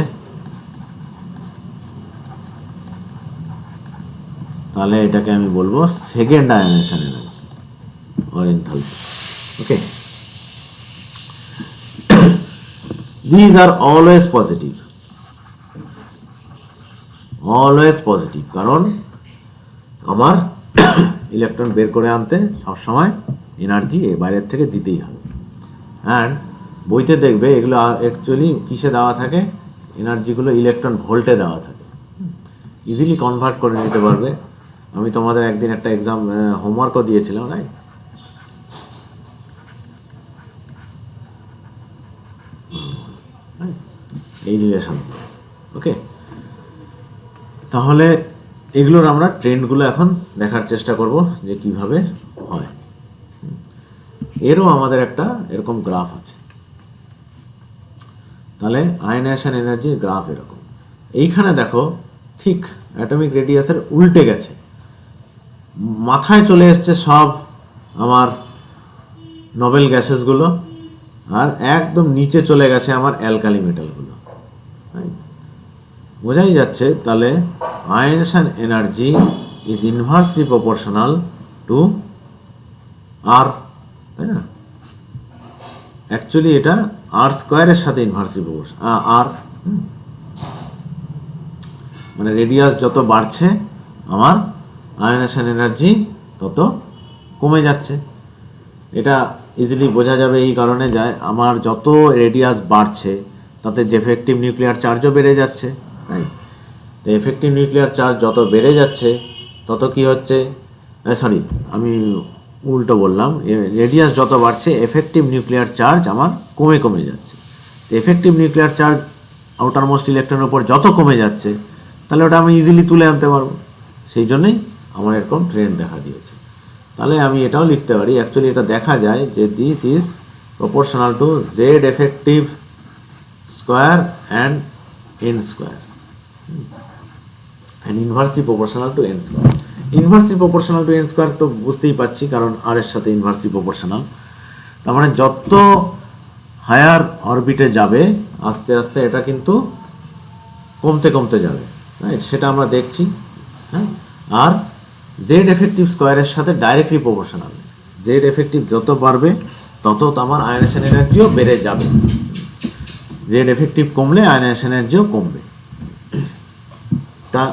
তাহলে এটাকে আমি বলবো second ionisation energy or enthalpy. Okay, these are always positive, always positive, কারণ আমার ইলেকট্রন বের করে আনতে সবসময় এনার্জি বাইরের থেকে দিতেই হবে। অ্যান্ড বইতে দেখবে এগুলো অ্যাকচুয়ালি কিসে দেওয়া থাকে, এনার্জিগুলো ইলেকট্রন ভোল্টে দেওয়া থাকে, ইজিলি কনভার্ট করে নিতে পারবে। আমি তোমাদের একদিন একটা এক্সাম হোমওয়ার্কও দিয়েছিলাম, রাইট? এই রিলেশন। ওকে, তাহলে এগুলোর আমরা ট্রেন্ডগুলো এখন দেখার চেষ্টা করব যে কিভাবে হয়। এরও আমাদের একটা এরকম গ্রাফ আছে। তাহলে আয়নাইজেশন এনার্জির গ্রাফ এরকম। এইখানে দেখো ঠিক অ্যাটমিক রেডিয়াসের উল্টে গেছে, মাথায় চলে এসছে সব আমার নোবেল গ্যাসেসগুলো, আর একদম নিচে চলে গেছে আমার অ্যালকালি মেটালগুলো। বোঝাই যাচ্ছে তাহলে ionization energy is inversely proportional to r, তাই না? অ্যাকচুয়ালি এটা আর স্কোয়ারের সাথে ইনভার্সলি প্রপোর্শনাল। আর মানে রেডিয়াস যত বাড়ছে আমার আয়নাইজেশন এনার্জি তত কমে যাচ্ছে। এটা ইজিলি বোঝা যাবে এই কারণে যায় আমার যত রেডিয়াস বাড়ছে তাতে এফেক্টিভ নিউক্লিয়ার চার্জও বেড়ে যাচ্ছে, তাই? তো এফেক্টিভ নিউক্লিয়ার চার্জ যত বেড়ে যাচ্ছে তত কি হচ্ছে, সরি আমি উল্টো বললাম, রেডিয়াস যত বাড়ছে এফেক্টিভ নিউক্লিয়ার চার্জ আমার কমে কমে যাচ্ছে। তো effective nuclear charge outer most ইলেকট্রনের উপর যত কমে যাচ্ছে তাহলে ওটা আমি ইজিলি তুলে আনতে পারবো, সেই জন্যই আমার এরকম ট্রেন্ড দেখা দিয়েছে। তাহলে আমি এটাও লিখতে পারি, অ্যাকচুয়ালি এটা দেখা যায় যে this is proportional to Z effective square and N square, and inversely proportional two N square. Inversely proportional two N square তো বুঝতেই পারছি, কারণ আর এর সাথে ইনভার্সলি প্রপোর্শনাল। তার মানে যত হায়ার অরবিটে যাবে আস্তে আস্তে এটা কিন্তু কমতে কমতে যাবে, রাইট? সেটা আমরা দেখছি। হ্যাঁ, আর জেড এফেক্টিভ স্কোয়ারের সাথে ডাইরেক্টলি প্রপোর্শনাল। জেড এফেক্টিভ যত বাড়বে তত আমার আয়নাইজেশন এনার্জিও বেড়ে যাবে, জেড এফেক্টিভ কমলে আয়নাইজেশন এনার্জিও কমবে। তা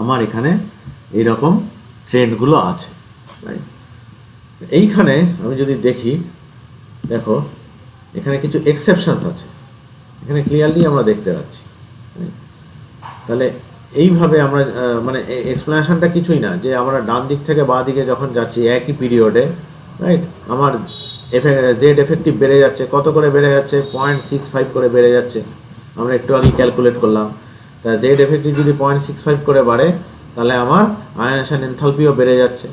আমার এখানে এইরকম ট্রেন্ডগুলো আছে, রাইট? এইখানে আমি যদি দেখি, দেখো এখানে কিছু এক্সেপশনস আছে, এখানে ক্লিয়ারলি আমরা দেখতে পাচ্ছি। তাহলে এইভাবে আমরা মানে এক্সপ্লেনেশনটা কিছুই না যে আমরা ডান দিক থেকে বাঁ দিকে যখন যাচ্ছি একই পিরিয়ডে, রাইট, আমার জেড এফেক্টিভ বেড়ে যাচ্ছে। কত করে বেড়ে যাচ্ছে? 0.65 করে বেড়ে যাচ্ছে। আমরা একটু আগে ক্যালকুলেট করলাম। তা জেড এফেক্টিভ যদি 0.65 করে বাড়ে তাহলে আমার আয়নাইজেশন এনথালপিও বেড়ে যাচ্ছে।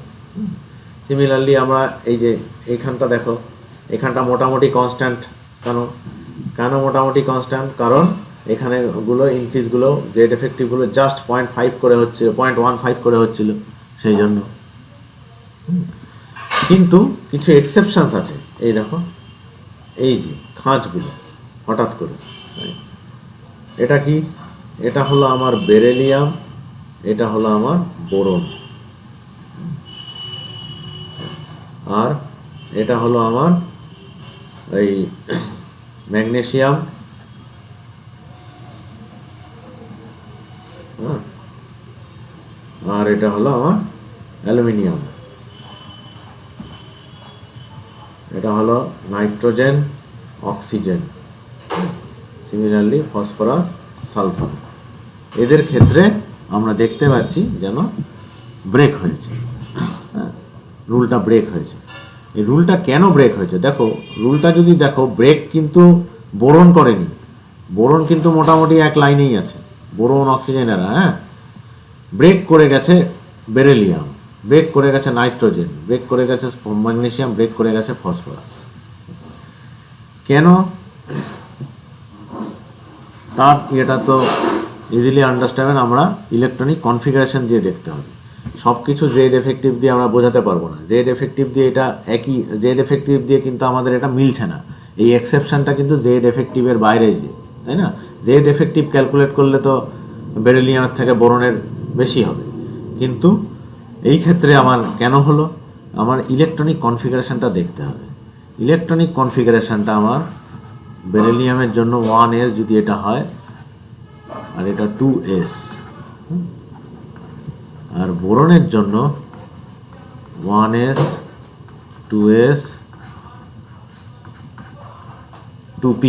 সিমিলারলি আমরা এই যে এইখানটা দেখো, এখানটা মোটামুটি কনস্ট্যান্ট। কেন মোটামুটি কনস্ট্যান্ট? কারণ এখানে গুলো ইনক্রিজগুলো জেড এফেক্টিভগুলো জাস্ট 0.5 করে হচ্ছে, 0.15 করে হচ্ছিল, সেই জন্য। কিন্তু কিছু এক্সেপশনস আছে। এই দেখো, এই যে খাঁজগুলো হঠাৎ করে, এটা কি? এটা হলো আমার বেরিলিয়াম, এটা হলো আমার বোরন, আর এটা হলো আমার এই ম্যাগনেসিয়াম, আর এটা হলো আমার অ্যালুমিনিয়াম, এটা হলো nitrogen, oxygen, similarly phosphorus, sulphur, এদের ক্ষেত্রে আমরা দেখতে পাচ্ছি যেন ব্রেক হয়েছে। হ্যাঁ, রুলটা ব্রেক হয়েছে। এই রুলটা কেন ব্রেক হয়েছে দেখো, রুলটা যদি দেখো, ব্রেক কিন্তু বোরন করেনি, বোরন কিন্তু মোটামুটি এক লাইনেই আছে, বোরন অক্সিজেন এরা। হ্যাঁ, ব্রেক করে গেছে বেরিলিয়াম, ব্রেক করে গেছে নাইট্রোজেন, ব্রেক করে গেছে ম্যাগনেসিয়াম, ব্রেক করে গেছে ফসফরাস। কেন? তার এটা তো ইজিলি আন্ডারস্ট্যান্ড, আমরা ইলেকট্রনিক কনফিগারেশন দিয়ে দেখতে হবে। সব কিছু জেড এফেক্টিভ দিয়ে আমরা বোঝাতে পারবো না। জেড এফেক্টিভ দিয়ে এটা একই, জেড এফেক্টিভ দিয়ে কিন্তু আমাদের এটা মিলছে না। এই এক্সেপশনটা কিন্তু জেড এফেক্টিভের বাইরে, যে তাই না, জেড এফেক্টিভ ক্যালকুলেট করলে তো বেরিলিয়ামের থেকে বোরনের বেশি হবে, কিন্তু এই ক্ষেত্রে আমার কেন হলো, আমার ইলেকট্রনিক কনফিগারেশনটা দেখতে হবে। ইলেকট্রনিক কনফিগারেশনটা আমার বেরিলিয়ামের জন্য 1s যদি এটা হয়, আর এটা 2s, আর বোরনের জন্য 1s 2s 2p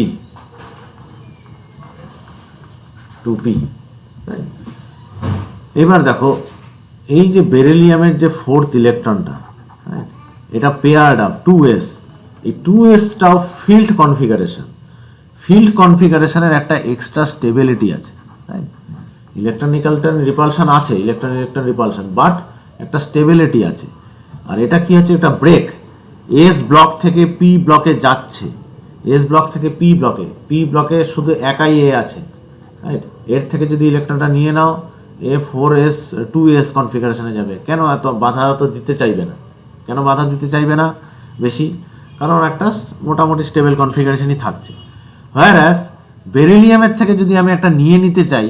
2p। এবার দেখো, এই যে বেরিলিয়ামের যে ফোর্থ ইলেকট্রনটা, এটা পেয়ার্ড আপ 2s, এই 2sটাও ফিল্ড কনফিগারেশন। ফিল্ড কনফিগারেশনের একটা এক্সট্রা স্টেবিলিটি আছে, রাইট? ইলেকট্রন রিপালশন আছে, ইলেকট্রন রিপালশন, বাট একটা স্টেবিলিটি আছে। আর এটা কি হচ্ছে, একটা ব্রেক, এস ব্লক থেকে পি ব্লকে যাচ্ছে, এস ব্লক থেকে পি ব্লকে শুধু একাই এ আছে, রাইট? এর থেকে যদি ইলেকট্রনটা নিয়ে নাও, এ 4s 2s কনফিগারেশনে যাবে। কেন? এত বাধা তো দিতে চাইবে না। কেন বাধা দিতে চাইবে না বেশি? কারণ একটা মোটামুটি স্টেবল কনফিগারেশনই থাকছে। হোয়ারাস বেরিলিয়ামের থেকে যদি আমি একটা নিয়ে নিতে চাই,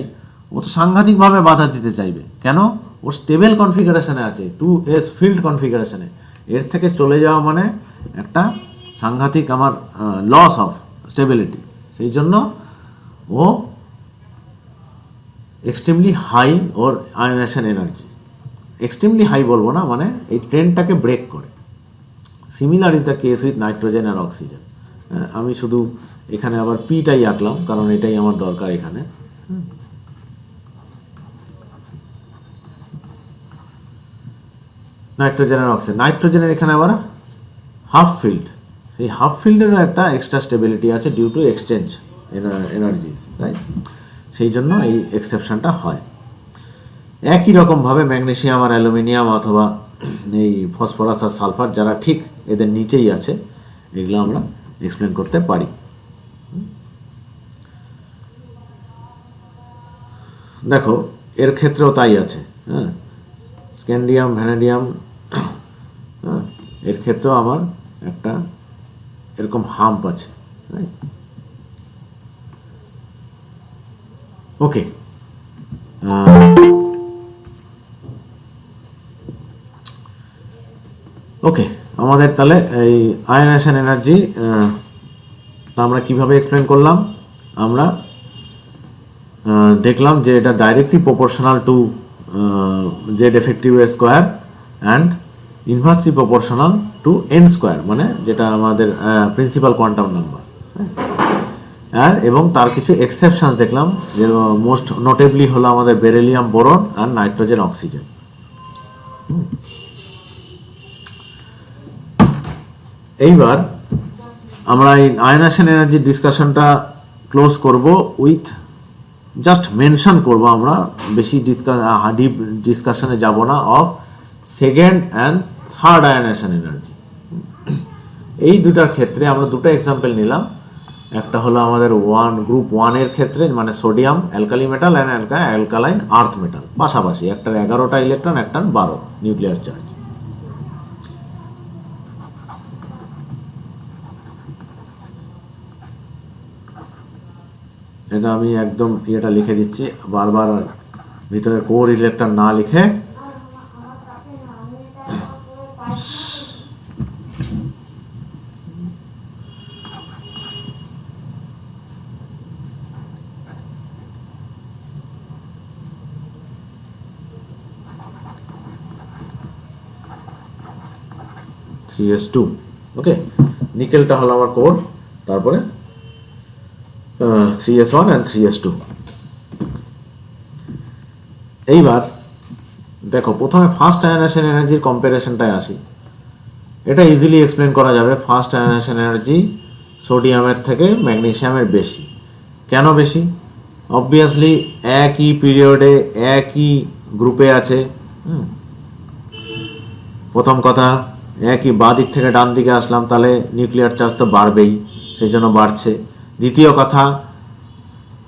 ও তো সাংঘাতিকভাবে বাধা দিতে চাইবে। কেন? ও স্টেবল কনফিগারেশনে আছে, 2s ফিল্ড কনফিগারেশনে। এর থেকে চলে যাওয়া মানে একটা সাংঘাতিক আমার লস অফ স্টেবিলিটি। সেই জন্য ও এক্সট্রিমলি হাই ওর আয়নাইজেশন এনার্জি, এক্সট্রিমলি হাই বলবো না, মানে এই ট্রেন্ডটাকে ব্রেক করে। Similar is the case with nitrogen আর অক্সিজেন। আমি শুধু এখানে আবার পিটাই আঁকলাম, কারণ এটাই আমার দরকার এখানে। নাইট্রোজেন আর অক্সিজেন, নাইট্রোজেনের এখানে আবার হাফ ফিল্ড, এই হাফ ফিল্ডেরও একটা এক্সট্রা স্টেবিলিটি আছে due to exchange energies, right? সেই জন্য এই এক্সেপশনটা হয়। একই রকমভাবে ম্যাগনেসিয়াম আর অ্যালুমিনিয়াম অথবা এই ফসফরাস আর সালফার যারা ঠিক এদের নিচেই আছে, এগুলো আমরা এক্সপ্লেন করতে পারি। দেখো, এর ক্ষেত্রেও তাই আছে। হ্যাঁ, স্ক্যান্ডিয়াম, ভ্যানাডিয়াম, হ্যাঁ, এর ক্ষেত্রেও আমার একটা এরকম হাম্প আছে, রাইট? ওকে, ওকে, আমাদের তাহলে এই আয়নাইজেশন এনার্জি তা আমরা কিভাবে এক্সপ্লেন করলাম? আমরা দেখলাম যে এটা directly proportional to Z effective square and inversely proportional two N square, মানে যেটা আমাদের প্রিন্সিপাল কোয়ান্টাম নাম্বার। আর এবং তার কিছু এক্সেপশনস দেখলাম, যে মোস্ট নোটেবলি হলো আমাদের বেরিলিয়াম, বোরন আর নাইট্রোজেন, অক্সিজেন। এইবার আমরা এই আয়নাইজেশন এনার্জি ডিসকাশনটা ক্লোজ করব উইথ জাস্ট মেনশন করব, আমরা বেশি ডিপ ডিসকাশনে যাব না, of second and third ionisation energy. এই দুটার ক্ষেত্রে আমরা দুটো এক্সাম্পল নিলাম। একটা হলো আমাদের গ্রুপ 1-এর ক্ষেত্রে, মানে sodium alkali metal and alkaline earth metal, পাশাপাশি একটার 11টা ইলেকট্রন, একটার 12 নিউক্লিয়ার চার্জ। এটা আমি একদম এটা লিখে দিচ্ছি, বারবার ভিতরে কোর ইলেকট্রন না লিখে।3s2, ওকে, নিকেলটা হলো আমার কোর, তারপরে 3s1 and 3s2। এইবার দেখো প্রথমে ফার্স্ট আয়নেশন এনার্জির কম্পারিজনটায় আসি। এটা ইজিলি এক্সপ্লেন করা যাবে। ফার্স্ট আয়নেশন এনার্জি সোডিয়ামের থেকে ম্যাগনেসিয়ামের বেশি। কেন বেশি? অবভিয়াসলি একই পিরিয়ডে একই গ্রুপে আছে। প্রথম কথা, একই বাঁ দিক থেকে ডান দিকে আসলাম, তাহলে নিউক্লিয়ার চার্জ তো বাড়বেই, সেই জন্য বাড়ছে। দ্বিতীয় কথা,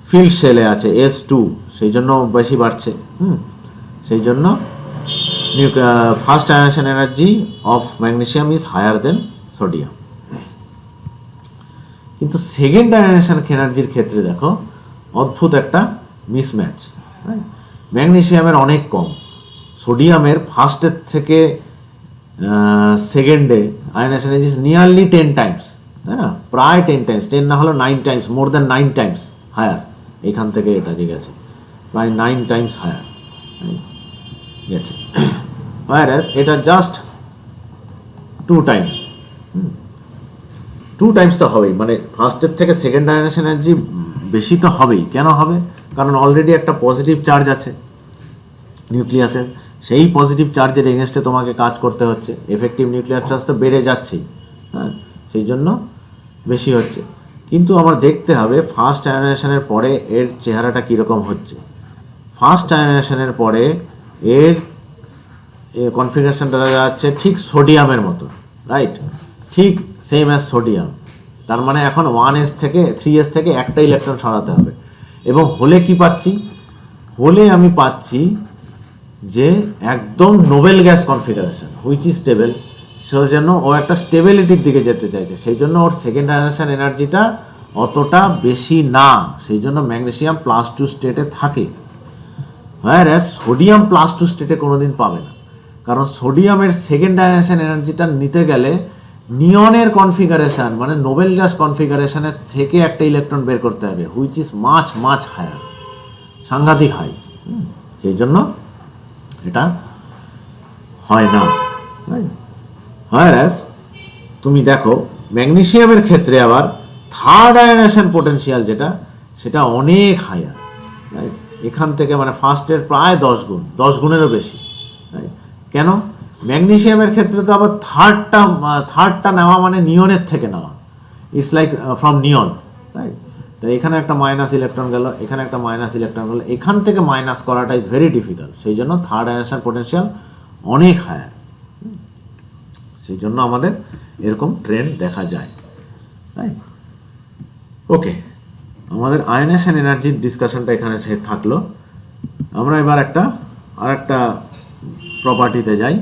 ফিল্ড সেলে আছে S2, সেই জন্য বেশি বাড়ছে। সেই জন্য first ionization energy of magnesium is higher than sodium. কিন্তু সেকেন্ড আয়নেশন এনার্জির ক্ষেত্রে দেখো অদ্ভুত একটা মিসম্যাচ। ম্যাগনেসিয়ামের অনেক কম, সোডিয়ামের ফার্স্টের থেকে সেকেন্ডে ionization energy is nearly 10 times, তাই না? প্রায় 10 টাইমস, 10 না হলো 9 times, more than 9 times higher. এখান থেকে এটা যে গেছে প্রায় 9 টাইমস হায়ার গেছে, whereas এটা জাস্ট 2 টাইমস। 2 টাইমস তো হবেই, মানে ফার্স্টের থেকে সেকেন্ড আয়নেশন এনার্জি বেশি তো হবেই। কেন হবে? কারণ অলরেডি একটা পজিটিভ চার্জ আছে নিউক্লিয়াসের, সেই পজিটিভ চার্জের এগেনস্টে তোমাকে কাজ করতে হচ্ছে। এফেক্টিভ নিউক্লিয়ার চার্জ তো বেড়ে যাচ্ছেই, হ্যাঁ, সেই জন্য বেশি হচ্ছে। কিন্তু আমার দেখতে হবে ফার্স্ট আয়নেশনের পরে এর চেহারাটা কীরকম হচ্ছে। ফার্স্ট আয়নেশনের পরে এর কনফিগারেশনটা দেখা যাচ্ছে ঠিক সোডিয়ামের মতো, রাইট? ঠিক সেম অ্যাজ সোডিয়াম। তার মানে এখন 1s থেকে 3s থেকে একটা ইলেকট্রন সরাতে হবে। এবং হলে কি পাচ্ছি? হলে আমি পাচ্ছি যে একদম Nobel gas configuration, which is stable. সেই জন্য ও একটা স্টেবিলিটির দিকে যেতে চাইছে, সেই জন্য ওর সেকেন্ড আয়নেশন এনার্জিটা অতটা বেশি না, সেই জন্য ম্যাগনেসিয়াম +2 স্টেটে থাকে। হ্যাঁ, সোডিয়াম +2 স্টেটে কোনোদিন পাবে না, কারণ সোডিয়ামের সেকেন্ড আয়নেশন এনার্জিটা নিতে গেলে নিয়নের কনফিগারেশন মানে নোবেল গ্যাস কনফিগারেশনের থেকে একটা ইলেকট্রন বের করতে হবে, হুইচ ইজ মাছ হায়ার, সাংঘাতিক হাই। সেই জন্য এটা হয় না। হ্যাঁ, তুমি দেখো ম্যাগনেসিয়ামের ক্ষেত্রে আবার থার্ড আয়নেশন পোটেনশিয়াল যেটা, সেটা অনেক হায়ার, রাইট? এখান থেকে মানে ফার্স্টের প্রায় 10 গুণেরও বেশি, রাইট? কেন? ম্যাগনেসিয়ামের ক্ষেত্রে তো আবার থার্ডটা নেওয়া মানে নিয়নের থেকে নেওয়া, it's like from neon, right? তো এখানে একটা মাইনাস ইলেকট্রন গেল, এখানে একটা মাইনাস ইলেকট্রন গেল, এখান থেকে মাইনাস করাটা ইজ ভেরি ডিফিকাল্ট। সেই জন্য থার্ড আয়নেশন পোটেনশিয়াল অনেক হায়ার। সেই জন্য আমাদের এরকম ট্রেন্ড দেখা যায়, রাইট? ওকে, আমাদের আয়নেশন এনার্জির ডিসকাশনটা এখানে থাকলো। আমরা এবার আরেকটা প্রপার্টিতে যাই,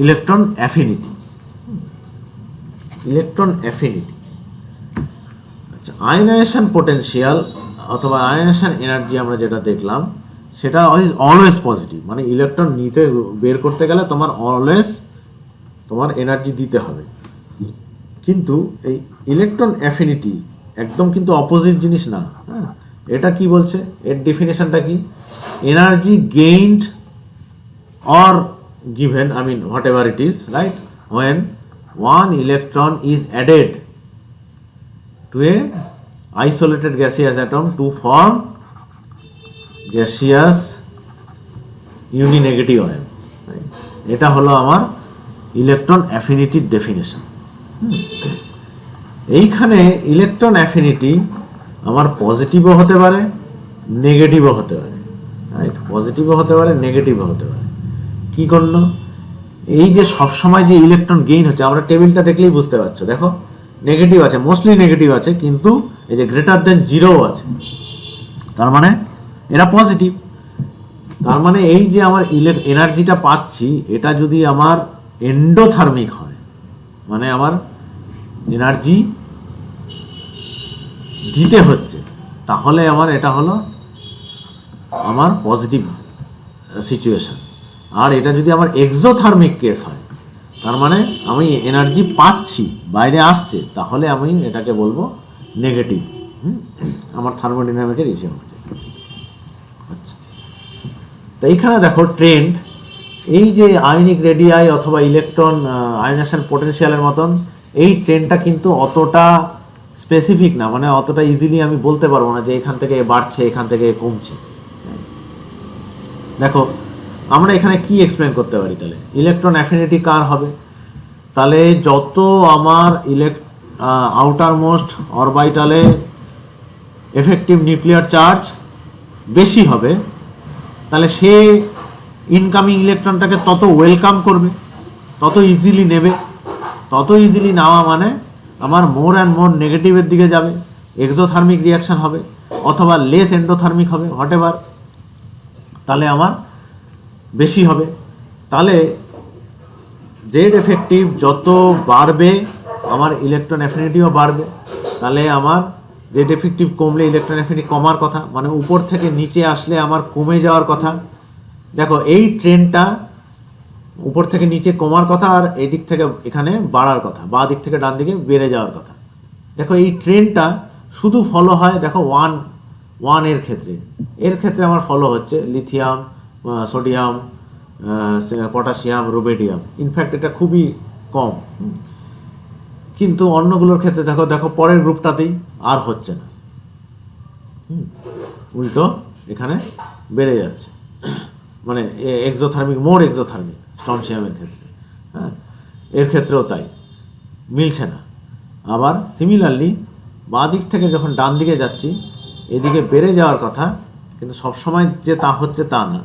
ইলেকট্রন অ্যাফিনিটি। ইলেকট্রন অ্যাফিনিটি, আচ্ছা, আয়নেশন পোটেনশিয়াল অথবা আয়নেশন এনার্জি আমরা যেটা দেখলাম সেটা ইজ অলওয়েজ পজিটিভ, মানে ইলেকট্রন বের করতে গেলে তোমার এনার্জি দিতে হবে। কিন্তু এই ইলেকট্রন অ্যাফিনিটি একদম কিন্তু অপোজিট জিনিস না। হ্যাঁ, এটা কি বলছে? এর ডেফিনেশনটা কি? Energy gained or given, I mean whatever it is, right, when one electron is added to a isolated gaseous atom to form gaseous uninegative ion, right? এটা হলো আমার ইলেকট্রন অ্যাফিনিটির ডেফিনেশন। এইখানে ইলেকট্রন অ্যাফিনিটি আমার পজিটিভও হতে পারে, নেগেটিভও হতে পারে, রাইট? পজিটিভও হতে পারে, নেগেটিভও হতে পারে। কি করলো? এই যে সবসময় যে ইলেকট্রন গেইন হচ্ছে, আমরা টেবিলটা দেখলেই বুঝতে পারছো, দেখো নেগেটিভ আছে, মোস্টলি নেগেটিভ আছে, কিন্তু এই যে গ্রেটার দেন 0 আছে, তার মানে এরা পজিটিভ। তার মানে এই যে আমার এনার্জিটা পাচ্ছি, এটা যদি আমার এন্ডোথার্মিক হয়, মানে আমার এনার্জি দিতে হচ্ছে, তাহলে এটা হলো আমার পজিটিভ সিচুয়েশন। আর এটা যদি আমার এক্সোথার্মিক কেস হয়, তার মানে আমি এনার্জি পাচ্ছি, বাইরে আসছে, তাহলে আমি এটাকে বলবো নেগেটিভ। আমার থার্মোডাইনামিকের ইসে হচ্ছে। আচ্ছা, তো এইখানে দেখো ট্রেন্ড, এই যে আয়নিক রেডিয়াই অথবা ইলেকট্রন আয়নেশন পোটেনশিয়ালের মতন এই ট্রেন্ডটা কিন্তু অতটা স্পেসিফিক না, মানে অতটা ইজিলি আমি বলতে পারবো না যে এখান থেকে বাড়ছে, এখান থেকে কমছে। দেখো আমরা এখানে কি এক্সপ্লেন করতে পারি, তাহলে ইলেকট্রন অ্যাফিনিটি কার হবে, তাহলে যত আমার আউটার মোস্ট অরবিটালে এফেক্টিভ নিউক্লিয়ার চার্জ বেশি হবে, তাহলে সে ইনকামিং ইলেকট্রনটাকে তত ওয়েলকাম করবে, তত ইজিলি নেবে, তত ইজিলি নেওয়া মানে আমার মোর অ্যান্ড মোর নেগেটিভের দিকে যাবে, এক্সোথার্মিক রিয়াকশান হবে অথবা লেস এন্ডোথার্মিক হবে, হোয়াটএভার, তাহলে আমার বেশি হবে। তাহলে জেড এফেক্টিভ যত বাড়বে আমার ইলেকট্রন অ্যাফিনিটিও বাড়বে, তাহলে আমার জেড এফেক্টিভ কমলে ইলেকট্রন অ্যাফিনিটি কমার কথা, মানে উপর থেকে নিচে আসলে আমার কমে যাওয়ার কথা। দেখো এই ট্রেনটা উপর থেকে নিচে কমার কথা আর এই দিক থেকে এখানে বাড়ার কথা, বা দিক থেকে ডান দিকে বেড়ে যাওয়ার কথা। দেখো এই ট্রেনটা শুধু ফলো হয় দেখো ওয়ান এর ক্ষেত্রে আমার ফলো হচ্ছে লিথিয়াম, সোডিয়াম, পটাশিয়াম, রুবেডিয়াম, ইনফ্যাক্ট এটা খুবই কম। কিন্তু অন্যগুলোর ক্ষেত্রে দেখো পরের গ্রুপটাতেই আর হচ্ছে না, উল্টো এখানে বেড়ে যাচ্ছে, মানে মোর এক্সোথার্মিক স্ট্রনশিয়ামের ক্ষেত্রে, হ্যাঁ এর ক্ষেত্রেও তাই মিলছে না। আবার সিমিলারলি বাঁ দিক থেকে যখন ডান দিকে যাচ্ছি এদিকে বেড়ে যাওয়ার কথা, কিন্তু সবসময় যে তা হচ্ছে তা না,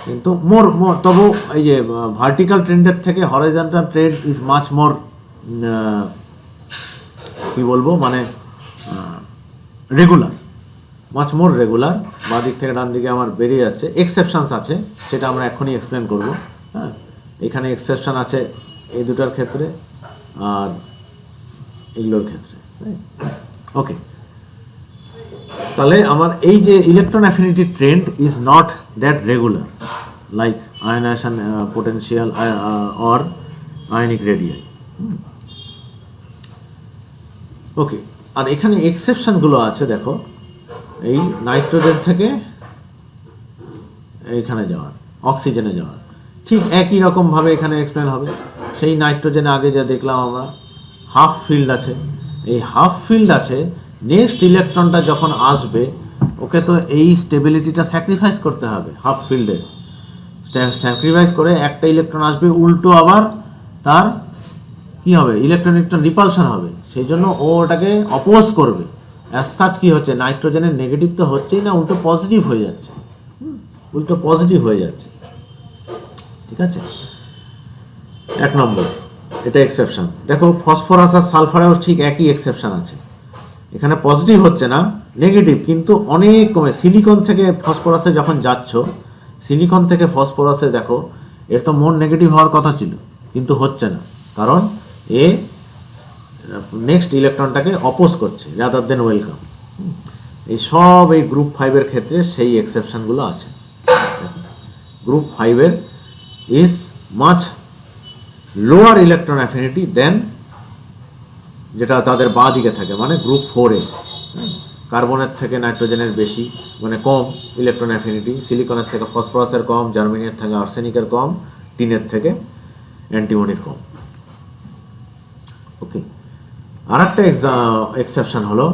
কিন্তু তবু এই যে ভার্টিক্যাল ট্রেন্ডের থেকে horizontal trend is much more কি বলবো, মানে রেগুলার, মাচ মোর রেগুলার। বাঁ দিক থেকে ডান দিকে আমার বেরিয়ে যাচ্ছে, এক্সেপশনস আছে, সেটা আমরা এখনই এক্সপ্লেন করব। হ্যাঁ এখানে এক্সেপশন আছে এই দুটার ক্ষেত্রে আর এগুলোর ক্ষেত্রে। ওকে, তাহলে আমার এই যে electron affinity trend is not that regular like ionization potential or ionic radii. Okay, আর এখানে এক্সেপশনগুলো আছে, দেখো এই নাইট্রোজেন থেকে এইখানে যাওয়ার, অক্সিজেনে যাওয়ার, ঠিক একই রকমভাবে এখানে এক্সপ্লেন হবে। সেই নাইট্রোজেনে আগে যা দেখলাম আমরা হাফ ফিল্ড আছে, এই হাফ ফিল্ড আছে, নেক্সট ইলেকট্রনটা যখন আসবে ওকে তো এই স্টেবিলিটিটা স্যাক্রিফাইস করতে হবে, হাফ ফিল্ডের স্যাক্রিফাইস করে একটা ইলেকট্রন আসবে, উল্টো আবার তার কি হবে, ইলেকট্রন রিপালশন হবে, সেই জন্য ও ওটাকে অপোজ করবে। অ্যাজ সাচ কি হচ্ছে, নাইট্রোজেনের নেগেটিভ তো হচ্ছেই না, উল্টো পজিটিভ হয়ে যাচ্ছে, ঠিক আছে। এক নম্বর এটা এক্সেপশন। দেখো ফসফরাস আর সালফারেও ঠিক একই এক্সেপশন আছে, এখানে পজিটিভ হচ্ছে না, নেগেটিভ কিন্তু অনেক কমে। সিলিকন থেকে ফসফরাসে যখন যাচ্ছ, সিলিকন থেকে ফসফরাসে দেখো এর তো মোর নেগেটিভ হওয়ার কথা ছিল, কিন্তু হচ্ছে না, কারণ এ নেক্সট ইলেকট্রনটাকে অপোজ করছে রাদার দেন ওয়েলকাম। এই সব এই গ্রুপ 5-এর ক্ষেত্রে সেই এক্সেপশনগুলো আছে। গ্রুপ 5-এর is much lower electron affinity than যেটা তাদের বাঁ দিকে থাকে, মানে গ্রুপ 4-এ কার্বনের থেকে নাইট্রোজেনের বেশি, মানে কম ইলেকট্রন অ্যাফিনিটি, সিলিকনের থেকে ফসফরাসের কম, জার্মেনিয়ার থেকে আর্সেনিকের কম, টিনের থেকে অ্যান্টিমনির কম। ওকে, আর একটা এক্সেপশন হলো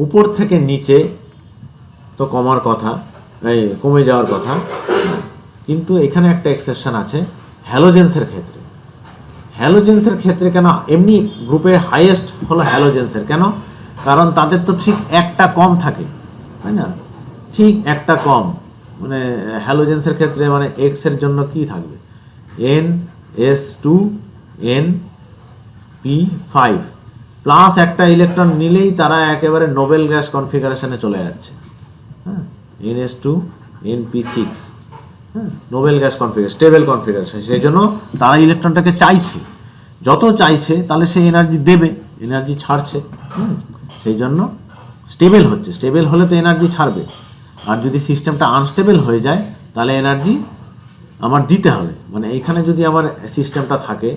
উপর থেকে নিচে তো কমার কথা, কমে যাওয়ার কথা, কিন্তু এখানে একটা এক্সেপশন আছে হ্যালোজেন্সের ক্ষেত্রে। হ্যালোজেন্সের ক্ষেত্রে কেন, এমনি গ্রুপে হাইয়েস্ট হলো হ্যালোজেন্সের, কেন, কারণ তাদের তো ঠিক একটা কম থাকে, তাই না, ঠিক একটা কম, মানে হ্যালোজেন্সের ক্ষেত্রে মানে এক্সের জন্য কি থাকবে, NS2Np5 প্লাস একটা ইলেকট্রন নিলেই তারা একেবারে নোবেল গ্যাস কনফিগারেশনে চলে যাচ্ছে। হ্যাঁ, NS2Np6, হ্যাঁ Nobel gas configuration, stable configuration, সেই জন্য তারা ইলেকট্রনটাকে চাইছে, যত চাইছে তাহলে সে এনার্জি দেবে, এনার্জি ছাড়ছে, সেই জন্য স্টেবল হচ্ছে। স্টেবল হলে তো এনার্জি ছাড়বে, আর যদি সিস্টেমটা আনস্টেবল হয়ে যায় তাহলে এনার্জি আমার দিতে হবে। মানে এইখানে যদি আমার সিস্টেমটা থাকে,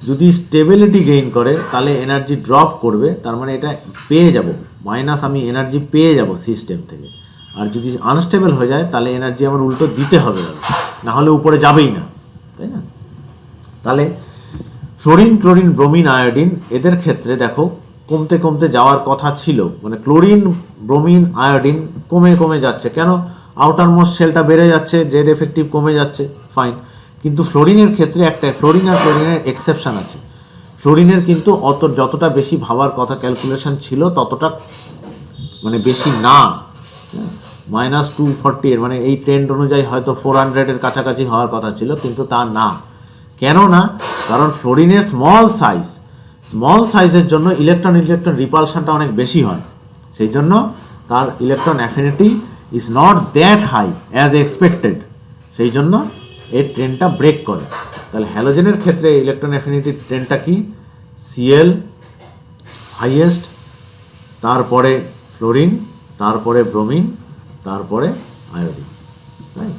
যদি স্টেবিলিটি গেইন করে তাহলে এনার্জি ড্রপ করবে, তার মানে এটা পেয়ে যাব, মাইনাস আমি এনার্জি পেয়ে যাব সিস্টেম থেকে। আর যদি আনস্টেবল হয়ে যায় তাহলে এনার্জি আমার উল্টো দিতে হবে, না হলে উপরে যাবেই না, তাই না। তাহলে ফ্লোরিন, ক্লোরিন, ব্রোমিন, আয়োডিন এদের ক্ষেত্রে দেখো কমতে যাওয়ার কথা ছিল, মানে ক্লোরিন, ব্রোমিন, আয়োডিন কমে যাচ্ছে, কেন, আউটার মোস্ট শেলটা বেড়ে যাচ্ছে, জেড এফেক্টিভ কমে যাচ্ছে, ফাইন। কিন্তু ফ্লোরিনের ক্ষেত্রে একটা ফ্লোরিন আর ক্লোরিনের এক্সেপশন আছে। ফ্লোরিনের কিন্তু যতটা বেশি ভাবার কথা ক্যালকুলেশন ছিল ততটা মানে বেশি না, -240 মানে এই ট্রেন্ড অনুযায়ী হয়তো 400-এর কাছাকাছি হওয়ার কথা ছিল, কিন্তু তা না। কেন না? কারণ ফ্লোরিনের স্মল সাইজের জন্য ইলেকট্রন রিপালশনটা অনেক বেশি হয়, সেই জন্য তার electron affinity is not that high as expected, সেই জন্য এই ট্রেন্ডটা ব্রেক করে। তাহলে হ্যালোজেনের ক্ষেত্রে ইলেকট্রন অ্যাফিনিটির ট্রেন্ডটা কি? Cl হাইয়েস্ট, তারপরে ফ্লোরিন, তারপরে ব্রোমিন, তারপরে আয়োডিন, রাইট?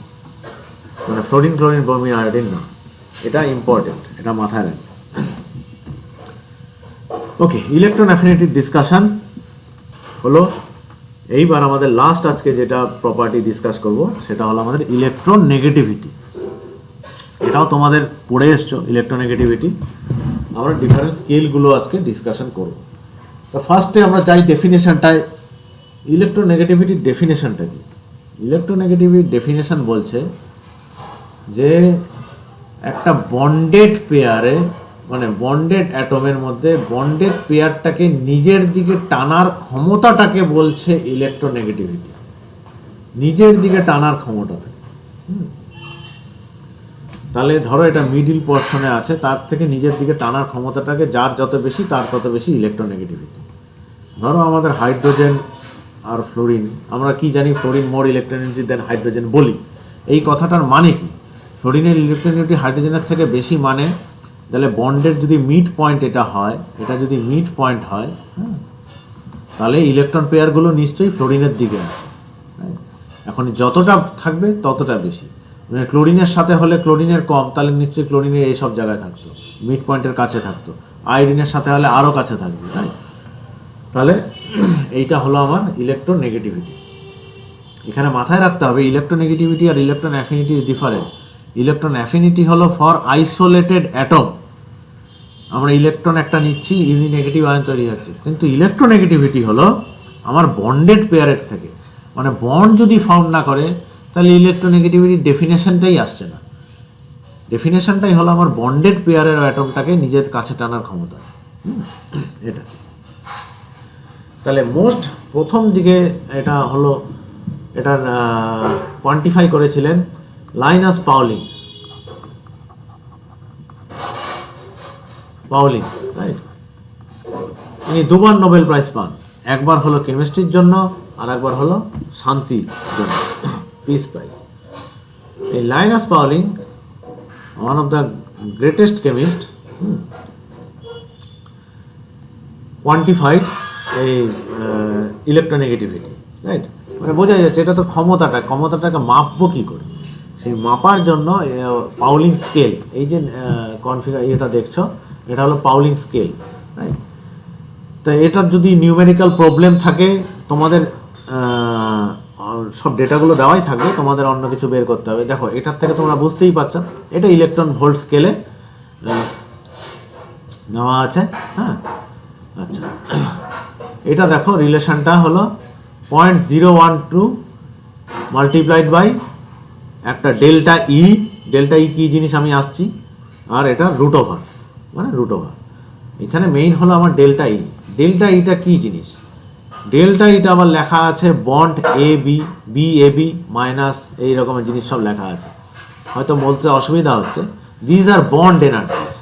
মানে ফ্লোরিন ব্রোমিন আয়োডিন না, এটা ইম্পর্টেন্ট, এটা মাথায় রাখবে। ওকে, ইলেকট্রন অ্যাফিনিটির ডিসকাশন হলো। এইবার আমাদের লাস্ট আজকে যেটা প্রপার্টি ডিসকাস করব সেটা হলো আমাদের ইলেকট্রন নেগেটিভিটি। এটাও তোমাদের পড়ে এসছো, ইলেকট্রোনেগেটিভিটি। আমরা ডিফারেন্ট স্কেলগুলো আজকে ডিসকাশন করব। তো ফার্স্টে আমরা যাই ডেফিনেশনটায়। ইলেকট্রোনেগেটিভিটির ডেফিনেশনটা কি? ইলেকট্রোনেগেটিভিটির ডেফিনেশন বলছে যে একটা বন্ডেড পেয়ারে, মানে বন্ডেড অ্যাটমের মধ্যে বন্ডেড পেয়ারটাকে নিজের দিকে টানার ক্ষমতাটাকে বলছে ইলেকট্রোনেগেটিভিটি। নিজের দিকে টানার ক্ষমতাটা। তাহলে ধরো এটা মিডিল পোর্শনে আছে, তার থেকে নিজের দিকে টানার ক্ষমতাটাকে যার যত বেশি তার তত বেশি ইলেকট্রোনেগেটিভিটি। ধরো আমাদের হাইড্রোজেন আর ফ্লোরিন, আমরা কি জানি? ফ্লোরিন মোর ইলেকট্রোনেগেটিভ দেন হাইড্রোজেন বলি। এই কথাটার মানে কি? ফ্লোরিনের ইলেকট্রোনেগেটিভিটি হাইড্রোজেনের থেকে বেশি, মানে তাহলে বন্ডের যদি মিড পয়েন্ট এটা হয়, এটা যদি মিড পয়েন্ট হয়, তাহলে ইলেকট্রন পেয়ারগুলো নিশ্চয়ই ফ্লোরিনের দিকে আছে। এখন যতটা থাকবে ততটা বেশি। মানে ক্লোরিনের সাথে হলে ক্লোরিনের কম, তাহলে নিশ্চয়ই ক্লোরিনের এই সব জায়গায় থাকতো, মিড পয়েন্টের কাছে থাকতো। আয়োডিনের সাথে হলে আরও কাছে থাকবে, তাই? তাহলে এইটা হলো আমার ইলেকট্রোনেগেটিভিটি। এখানে মাথায় রাখতে হবে ইলেকট্রোনেগেটিভিটি আর electron affinity is different. Electron affinity হলো ফর আইসোলেটেড অ্যাটম, আমরা ইলেকট্রন একটা নিচ্ছি, ইউনিনেগেটিভ আয়ন তৈরি হচ্ছে। কিন্তু ইলেকট্রোনেগেটিভিটি হলো আমার বন্ডেড পেয়ারের থেকে, মানে বন্ড যদি ফর্ম না করে তাহলে ইলেকট্রোনেগেটিভিটির ডেফিনেশনটাই আসছে না। ডেফিনেশনটাই হলো আমার বন্ডেড পেয়ারের অ্যাটমটাকে নিজের কাছে টানার ক্ষমতা, এটা। তাহলে মোস্ট প্রথম দিকে এটা হলো, এটার কোয়ান্টিফাই করেছিলেন লাইনাস পাউলিং, রাইট? ইনি দুবার নোবেল প্রাইজ পান, একবার হলো কেমিস্ট্রির জন্য আর একবার হলো শান্তির জন্য, পিস প্রাইজ। এই Linus Pauling, one of the greatest chemist, কোয়ান্টিফাইড এই ইলেকট্রোনেগেটিভিটি, রাইট? মানে বোঝা যাচ্ছে এটা তো ক্ষমতাটাকে মাপবো কী করে? সেই মাপার জন্য পাউলিং স্কেল, এই যে এটা দেখছো, এটা হলো পাউলিং স্কেল, রাইট? তো এটার যদি নিউমেরিক্যাল প্রবলেম থাকে, তোমাদের সব ডেটাগুলো দেওয়াই থাকবে, তোমাদের অন্য কিছু বের করতে হবে। দেখো এটার থেকে তোমরা বুঝতেই পারছো এটা ইলেকট্রন ভোল্ট স্কেলে নেওয়া আছে, হ্যাঁ। আচ্ছা, এটা দেখো রিলেশনটা হলো 0.012 মাল্টিপ্লাইড বাই একটা ডেল্টা ই কী জিনিস আমি আসছি, আর এটা রুট ওভার, মানে রুট ওভার। এখানে মেইন হলো আমার ডেল্টা ইটা কী জিনিস? ডেল্টা ইটা আবার লেখা আছে bond B A B minus এই রকমের জিনিস সব লেখা আছে, হয়তো বলতে অসুবিধা হচ্ছে। দিজ আর বন্ড এনার্জিস,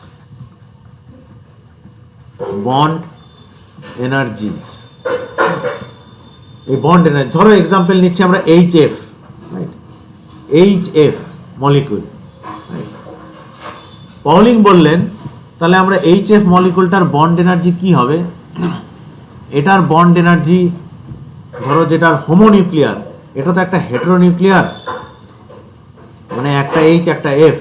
এই বন্ড এনার্জি। ধরো এক্সাম্পল নিচ্ছি আমরা HF, right? HF molecule, Pauling বললেন তাহলে আমরা HF মলিকুলটার বন্ড এনার্জি কি হবে? এটার বন্ড এনার্জি ধরো যেটার হোমোনিউক্লিয়ার, এটা তো একটা হেটেরোনিউক্লিয়ার, মানে একটা H একটা F।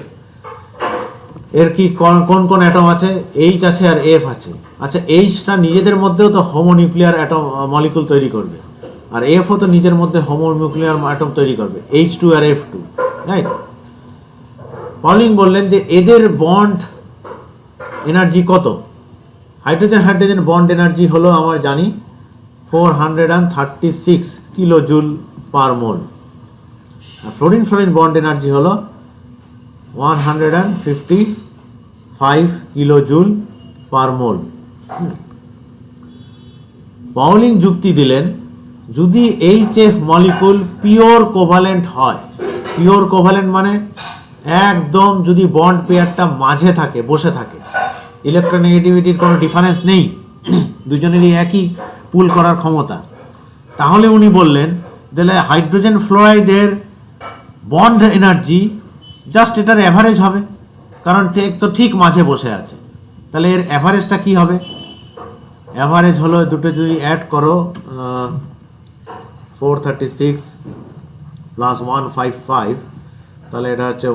এর কি কোন কোন অ্যাটম আছে? H আছে আর F আছে। আচ্ছা, Hটা নিজেদের মধ্যেও তো হোমোনিউক্লিয়ার অ্যাটম মলিকুল তৈরি করবে, আর Fও তো নিজের মধ্যে হোমোনিউক্লিয়ার অ্যাটম তৈরি করবে, H2 আর F2, রাইট? পাউলিং বললেন যে এদের বন্ড এনার্জি কত? হাইড্রোজেন বন্ড এনার্জি হলো আমরা জানি 436 কিলো জুল পার মোল, আর ফ্লোরিন ফ্লোরিন বন্ড এনার্জি হলো 155 কিলো জুল পার মোল। পাউলিং যুক্তি দিলেন, যদি HF মলিকুল পিওর কোভালেন্ট হয়, পিওর কোভালেন্ট মানে একদম যদি বন্ড পেয়ারটা মাঝে থাকে, বসে থাকে, ইলেকট্রোনেগেটিভিটির কোনো ডিফারেন্স নেই, দুজনেরই একই পুল করার ক্ষমতা, তাহলে উনি বললেন তাহলে হাইড্রোজেন ফ্লোরাইডের বন্ড এনার্জি জাস্ট এটার অ্যাভারেজ হবে, কারণ তো ঠিক মাঝে বসে আছে। তাহলে এর অ্যাভারেজটা কি হবে? অ্যাভারেজ হলো দুটো যদি অ্যাড করো 436 প্লাস 155, তাহলে এটা হচ্ছে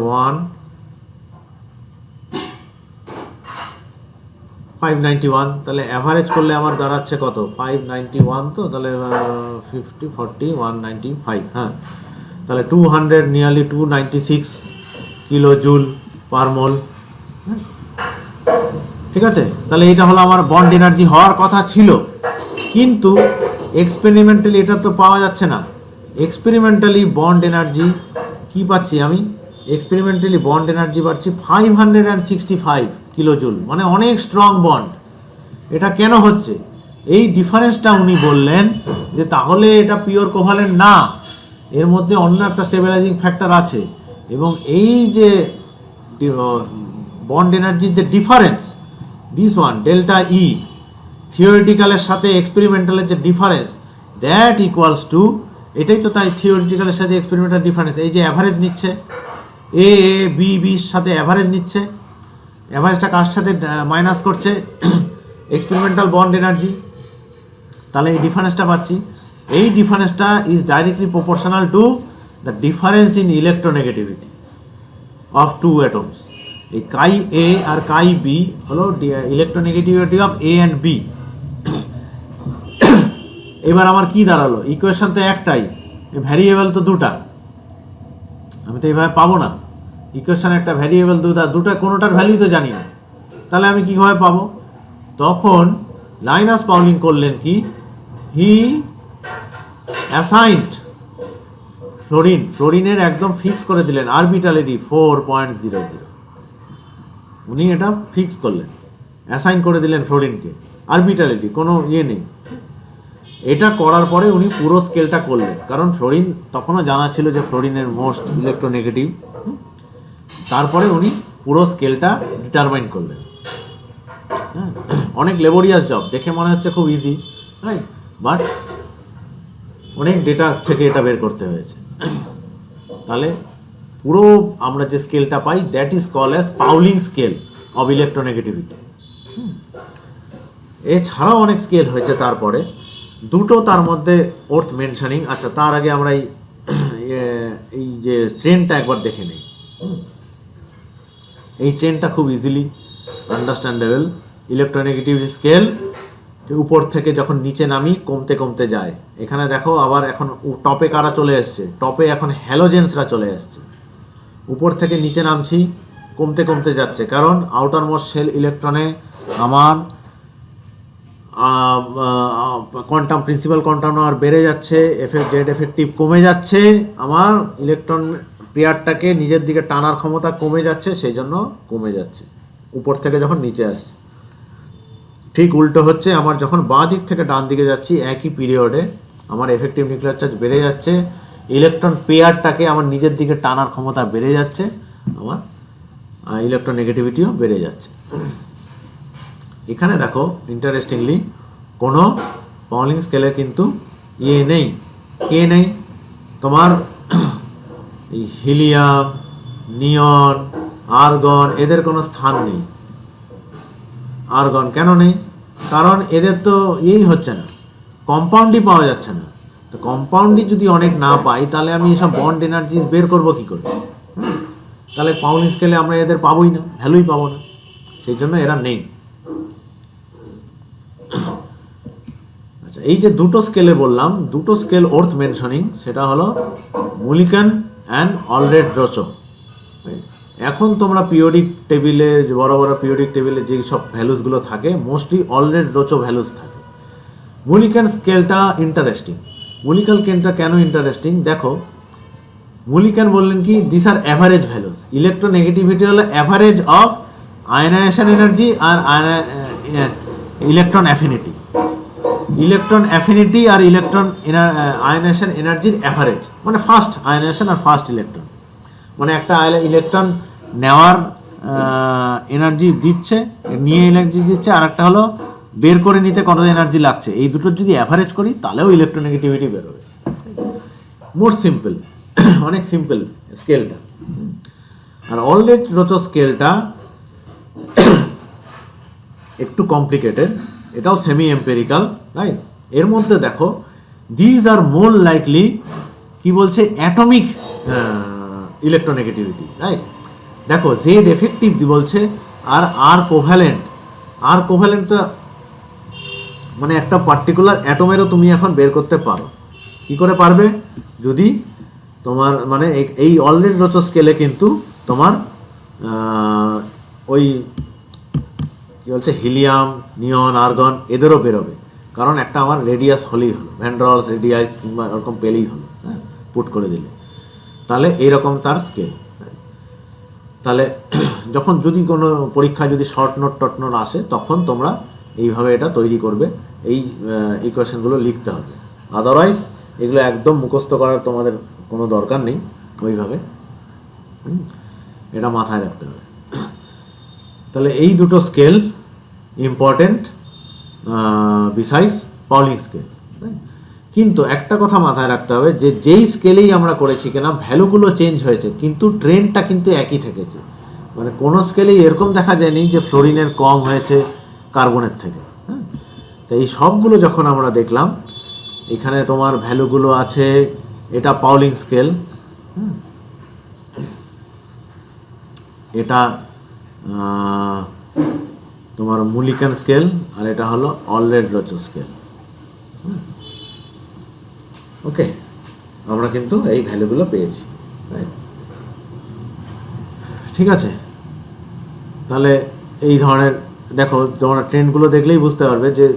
591। তাহলে অ্যাভারেজ করলে আমার দাঁড়াচ্ছে কত? 591। তো তাহলে 50 40 195, হ্যাঁ, তাহলে 200 নিয়ারলি 296 কিলো জুল পার মোল। ঠিক আছে, তাহলে এটা হলো আমার বন্ড এনার্জি হওয়ার কথা ছিল, কিন্তু এক্সপেরিমেন্টালি এটা তো পাওয়া যাচ্ছে না। এক্সপেরিমেন্টালি বন্ড এনার্জি কি পাচ্ছি আমি? এক্সপেরিমেন্টালি বন্ড এনার্জি পাচ্ছি 565 কিলো জুল, মানে অনেক স্ট্রং বন্ড। এটা কেন হচ্ছে? এই ডিফারেন্সটা উনি বললেন যে তাহলে এটা পিওর কোভালেন্ট না, এর মধ্যে অন্য একটা স্টেবিলাইজিং ফ্যাক্টর আছে, এবং এই যে বন্ড এনার্জির যে difference, this one delta E, থিওরিটিক্যালের সাথে এক্সপেরিমেন্টালের যে ডিফারেন্স, দ্যাট ইকুয়ালস টু, এটাই তো তাই থিওরিটিক্যালের সাথে এক্সপেরিমেন্টাল ডিফারেন্স, এই যে অ্যাভারেজ নিচ্ছে, এ বি বির সাথে অ্যাভারেজ নিচ্ছে, অ্যাভারেজটা কার সাথে মাইনাস করছে? এক্সপেরিমেন্টাল বন্ড এনার্জি, তাহলে এই ডিফারেন্সটা পাচ্ছি। এই ডিফারেন্সটা is directly proportional to the difference in electronegativity of two atoms. এই কাই এ আর কাই বি হলো electronegativity of A and B. এবার আমার কি দাঁড়ালো? ইকুয়েশন তো একটাই, ভ্যারিয়েবল তো দুটা, আমি তো এইভাবে পাবো না। ইকুয়েশন একটা, ভ্যারিয়েবল দুটা, কোনোটার ভ্যালু তো জানি না, তাহলে আমি কীভাবে পাবো? তখন লাইনাস পাউলিং করলেন কি, হি অ্যাসাইন্ড ফ্লোরিনের একদম ফিক্স করে দিলেন আরবিটারেলি 4.00, উনি এটা ফিক্স করলেন, অ্যাসাইন করে দিলেন ফ্লোরিনকে আরবিটারেলি, কোনো ইয়ে নেই। এটা করার পরে উনি পুরো স্কেলটা করলেন, কারণ ফ্লোরিন তখনও জানা ছিল যে ফ্লোরিনের মোস্ট ইলেকট্রোনেগেটিভ। তারপরে উনি পুরো স্কেলটা ডিটারমাইন করলেন। হ্যাঁ, অনেক লেবোরিয়াস জব, দেখে মনে হচ্ছে খুব ইজি, রাইট, বাট অনেক ডেটা থেকে এটা বের করতে হয়েছে। তাহলে পুরো আমরা যে স্কেলটা পাই, that is call as Pauling scale of electronegativity. এছাড়াও অনেক স্কেল হয়েছে তারপরে, দুটো তার মধ্যে ওর্থ মেনশনিং। আচ্ছা, তার আগে আমরা এই যে ট্রেনটা একবার দেখে নেই। এই ট্রেনটা খুব ইজিলি আন্ডারস্ট্যান্ডেবল। ইলেকট্রোনেগেটিভিটি স্কেল উপর থেকে যখন নিচে নামি কমতে কমতে যায়। এখানে দেখো আবার এখন টপে কারা চলে এসছে? টপে এখন হ্যালোজেন্সরা চলে এসছে। উপর থেকে নিচে নামছি, কমতে কমতে যাচ্ছে, কারণ আউটার মোস্ট শেল ইলেকট্রনে আমার কোয়ান্টাম প্রিন্সিপাল কোয়ান্টাম নাম্বার বেড়ে যাচ্ছে, জেড এফেক্টিভ কমে যাচ্ছে, আমার ইলেকট্রন পেয়ারটাকে নিজের দিকে টানার ক্ষমতা কমে যাচ্ছে, সেই জন্য কমে যাচ্ছে উপর থেকে যখন নিচে আসছে। ঠিক উল্টো হচ্ছে আমার যখন বাঁ দিক থেকে ডান দিকে যাচ্ছি, একই পিরিয়ডে আমার এফেক্টিভ নিউক্লিয়ার চার্জ বেড়ে যাচ্ছে, ইলেকট্রন পেয়ারটাকে আমার নিজের দিকে টানার ক্ষমতা বেড়ে যাচ্ছে, আমার ইলেকট্রোনেগেটিভিটিও বেড়ে যাচ্ছে। এখানে দেখো ইন্টারেস্টিংলি কোনো পাউলিং স্কেলের কিন্তু ইয়ে নেই, কে নেই, তোমার এই হিলিয়াম, নিয়ন, আর্গন, এদের কোনো স্থান নেই। আর্গন কেন নেই? কারণ এদের তো ইয়েই হচ্ছে না, কম্পাউন্ডই পাওয়া যাচ্ছে না। তো কম্পাউন্ডই যদি অনেক না পাই, তাহলে আমি এসব বন্ড এনার্জি বের করবো কী করে? তাহলে পাউলিং স্কেলে আমরা এদের পাবোই না, ভ্যালুই পাবো না, সেই জন্য এরা নেই। আচ্ছা, এই যে দুটো স্কেলে বললাম, দুটো স্কেল ওর্থ মেনশনিং, সেটা হলো মুলিকান অ্যান্ড অলরেড-রোচো। এখন তোমরা পিরিয়ডিক টেবিলে, বড় বড় পিরিয়ডিক টেবিলে যে সব ভ্যালুসগুলো থাকে, মোস্টলি অলরেড-রোচো ভ্যালুস থাকে। মুলিকান স্কেলটা ইন্টারেস্টিং। মুলিকান স্কেলটা কেন ইন্টারেস্টিং? দেখো, মুলিকান বললেন কি this are average values, electronegativity হলো অ্যাভারেজ অফ আয়নাইজেশন এনার্জি আর ইলেকট্রন অ্যাফিনিটি। ইলেকট্রন অ্যাফিনিটি আর ইলেকট্রন আয়নাইজেশন এনার্জির অ্যাভারেজ, মানে ফার্স্ট আয়নাইজেশন আর ফার্স্ট ইলেকট্রন, মানে একটা ইলেকট্রন নেওয়ার এনার্জি দিচ্ছে, নিয়ে এনার্জি দিচ্ছে, আর একটা হলো বের করে নিতে কত এনার্জি লাগছে, এই দুটোর যদি অ্যাভারেজ করি তাহলেও ইলেকট্রোনেগেটিভিটি বেরোবে। মোর সিম্পল, অনেক সিম্পল স্কেলটা। আর অলরেড-রোচো স্কেলটা একটু কমপ্লিকেটেড, এটাও সেমি এম্পেরিক্যাল, রাইট। এর মধ্যে দেখো দিজ আর মোর লাইকলি কি বলছে, অ্যাটমিক ইলেকট্রোনেগেটিভিটি, রাইট। দেখো জেড এফেক্টিভ বলছে, আর আর কোভ্যালেন্ট, আর কোভ্যালেন্টটা মানে একটা পার্টিকুলার অ্যাটমেরও তুমি এখন বের করতে পারো। কি করে পারবে, যদি তোমার মানে এই অলরেড-রোচো স্কেলে কিন্তু তোমার ওই কী বলছে হিলিয়াম, নিয়ন, আর্গন এদেরও বেরোবে, কারণ একটা আমার রেডিয়াস হলেই হলো, ভ্যান্ড্রলস রেডিয়াস কিংবা এরকম পেলেই হলো, হ্যাঁ, পুট করে দিলে, তাহলে এইরকম তার স্কেল। তাহলে যখন যদি কোনো পরীক্ষায় যদি শর্ট নোট টট নোট আসে, তখন তোমরা এইভাবে এটা তৈরি করবে, এই ইকুয়েশনগুলো লিখতে হবে। আদারওয়াইজ এগুলো একদম মুখস্থ করার তোমাদের কোনো দরকার নেই, ওইভাবে এটা মাথায় রাখতে হবে। তাহলে এই দুটো scale important besides Pauling scale. কিন্তু একটা কথা মাথায় রাখতে হবে, যে যেই স্কেলেই আমরা করেছি কেনা ভ্যালুগুলো চেঞ্জ হয়েছে, কিন্তু ট্রেন্ডটা কিন্তু একই থেকেছে। মানে কোনো স্কেলেই এরকম দেখা যায়নি যে ফ্লোরিনের কম হয়েছে কার্বনের থেকে, হ্যাঁ। তো এই সবগুলো যখন আমরা দেখলাম, এখানে তোমার ভ্যালুগুলো আছে, এটা পাউলিং স্কেল, এটা তোমার মুলিকান স্কেল, আর এটা হলো অলরেড-রোচো স্কেল। ওকে, আমরা কিন্তু এই ভ্যালুগুলো পেয়েছি, রাইট। ঠিক আছে, তাহলে এই ধরনের দেখো তোমরা ট্রেন্ডগুলো দেখলেই বুঝতে পারবে যে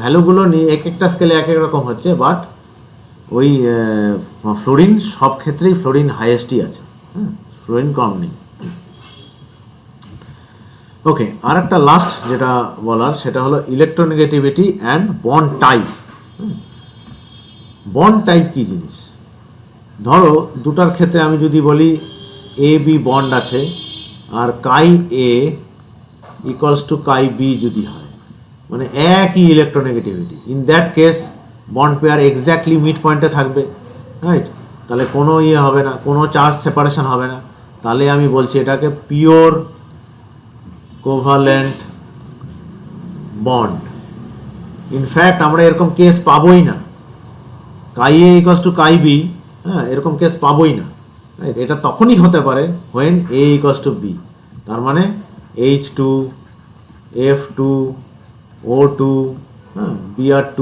ভ্যালুগুলো নিয়ে এক একটা স্কেলে এক এক রকম হচ্ছে, বাট ওই ফ্লোরিন সব ক্ষেত্রেই ফ্লোরিন হাইয়েস্টই আছে, হ্যাঁ, ফ্লোরিন কম নেই। ওকে, আর একটা লাস্ট যেটা বলার সেটা হলো electronegativity and bond type. Bond type কী জিনিস, ধরো দুটার ক্ষেত্রে আমি যদি বলি এ বি বন্ড আছে, আর কাই এ ইকুয়ালস টু কাই বি যদি হয়, মানে একই electronegativity, in that case bond pair exactly mid পয়েন্টে থাকবে, রাইট। তাহলে কোনো হবে না, কোনো চার্জ সেপারেশন হবে না, তাহলে আমি বলছি এটাকে পিওর কোভালেন্ট বন্ড। ইনফ্যাক্ট আমরা এরকম কেস পাবোই না, কাই এ ইকুয়ালস টু কাই বি, হ্যাঁ, এরকম কেস পাবোই না, রাইট। এটা তখনই হতে পারে when A equals to B, তার মানে H2, F2, O2, হ্যাঁ, Br2,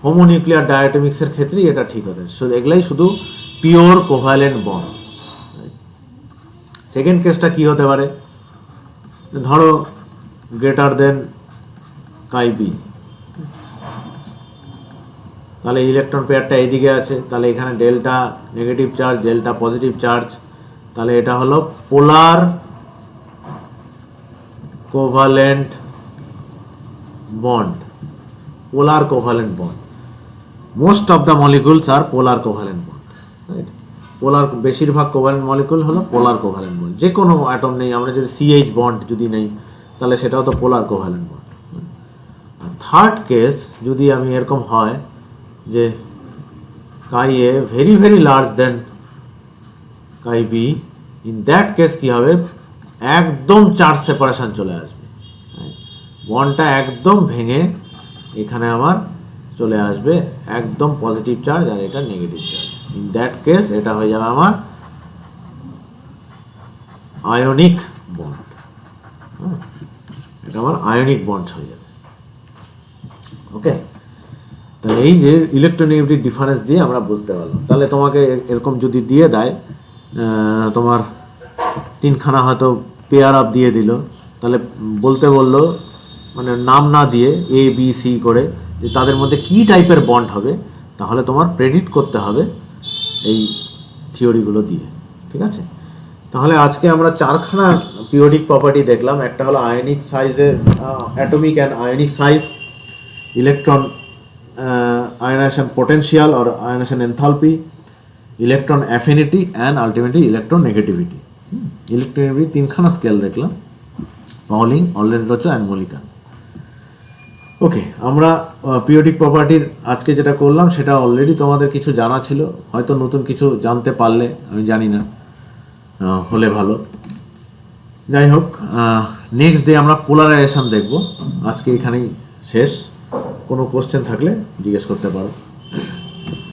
হোমোনিউক্লিয়ার ডায়াটমিক্সের ক্ষেত্রেই এটা ঠিক হতে। এগুলাই শুধু পিওর কোভ্যালেন্ট বন্ডস। সেকেন্ড কেসটা কি হতে পারে, ধরো গ্রেটার দেন কাই বি, তাহলে ইলেকট্রন পেয়ারটা এইদিকে আছে, তাহলে এখানে delta negative charge, delta positive charge, তাহলে এটা হলো polar covalent bond. Polar covalent bond, most of the molecules are polar covalent bond, right. Polar বেশিরভাগ কোভালেন্ট মলিকুল হলো পোলার কোভালেন্ট বন্ড। যে কোনো অ্যাটম নেই, আমরা যদি সিএইচ বন্ড যদি নেই, তাহলে সেটাও তো পোলার কোভালেন্ট বন্ড। আর থার্ড কেস যদি আমি এরকম হয় যে chi A very very large than chi B, in that case কী হবে, একদম চার্জ সেপারেশন চলে আসবে, বন্ডটা একদম ভেঙে এখানে আমার চলে আসবে একদম পজিটিভ চার্জ, আর এটা negative charge. In that case এটা হয়ে যাবে আমার আয়নিক বন্ড, এটা আমার আয়নিক বন্ড হয়ে যাবে। ওকে, তাহলে এই যে ইলেকট্রোনেগেটিভ ডিফারেন্স দিয়ে আমরা বুঝতে পারলাম। তাহলে তোমাকে এরকম যদি দিয়ে দেয়, তোমার তিনখানা হয়তো পেয়ার আপ দিয়ে দিল, তাহলে বলতে বললো মানে নাম না দিয়ে এ বি সি করে যে তাদের মধ্যে কী টাইপের বন্ড হবে, তাহলে তোমার প্রেডিক্ট করতে হবে এই থিওরিগুলো দিয়ে। ঠিক আছে, তাহলে আজকে আমরা চারখানা পিরিয়ডিক প্রপার্টি দেখলাম। একটা হলো আয়নিক সাইজের, atomic and ionic size, electron ionisation potential or ionisation enthalpy, electron affinity and ultimately electron negativity. Electron তিনখানা স্কেল দেখলাম, পাউলিং, অলেনরোচো অ্যান্ড মলিকান। ওকে, আমরা পিরিয়ডিক প্রপার্টির আজকে যেটা করলাম সেটা অলরেডি তোমাদের কিছু জানা ছিল, হয়তো নতুন কিছু জানতে পারলে, আমি জানি না, হলে ভালো। যাই হোক, নেক্সট ডে আমরা পোলারাইজেশন দেখব। আজকে এখানেই শেষ। কোনো কোশ্চেন থাকলে জিজ্ঞেস করতে পারো।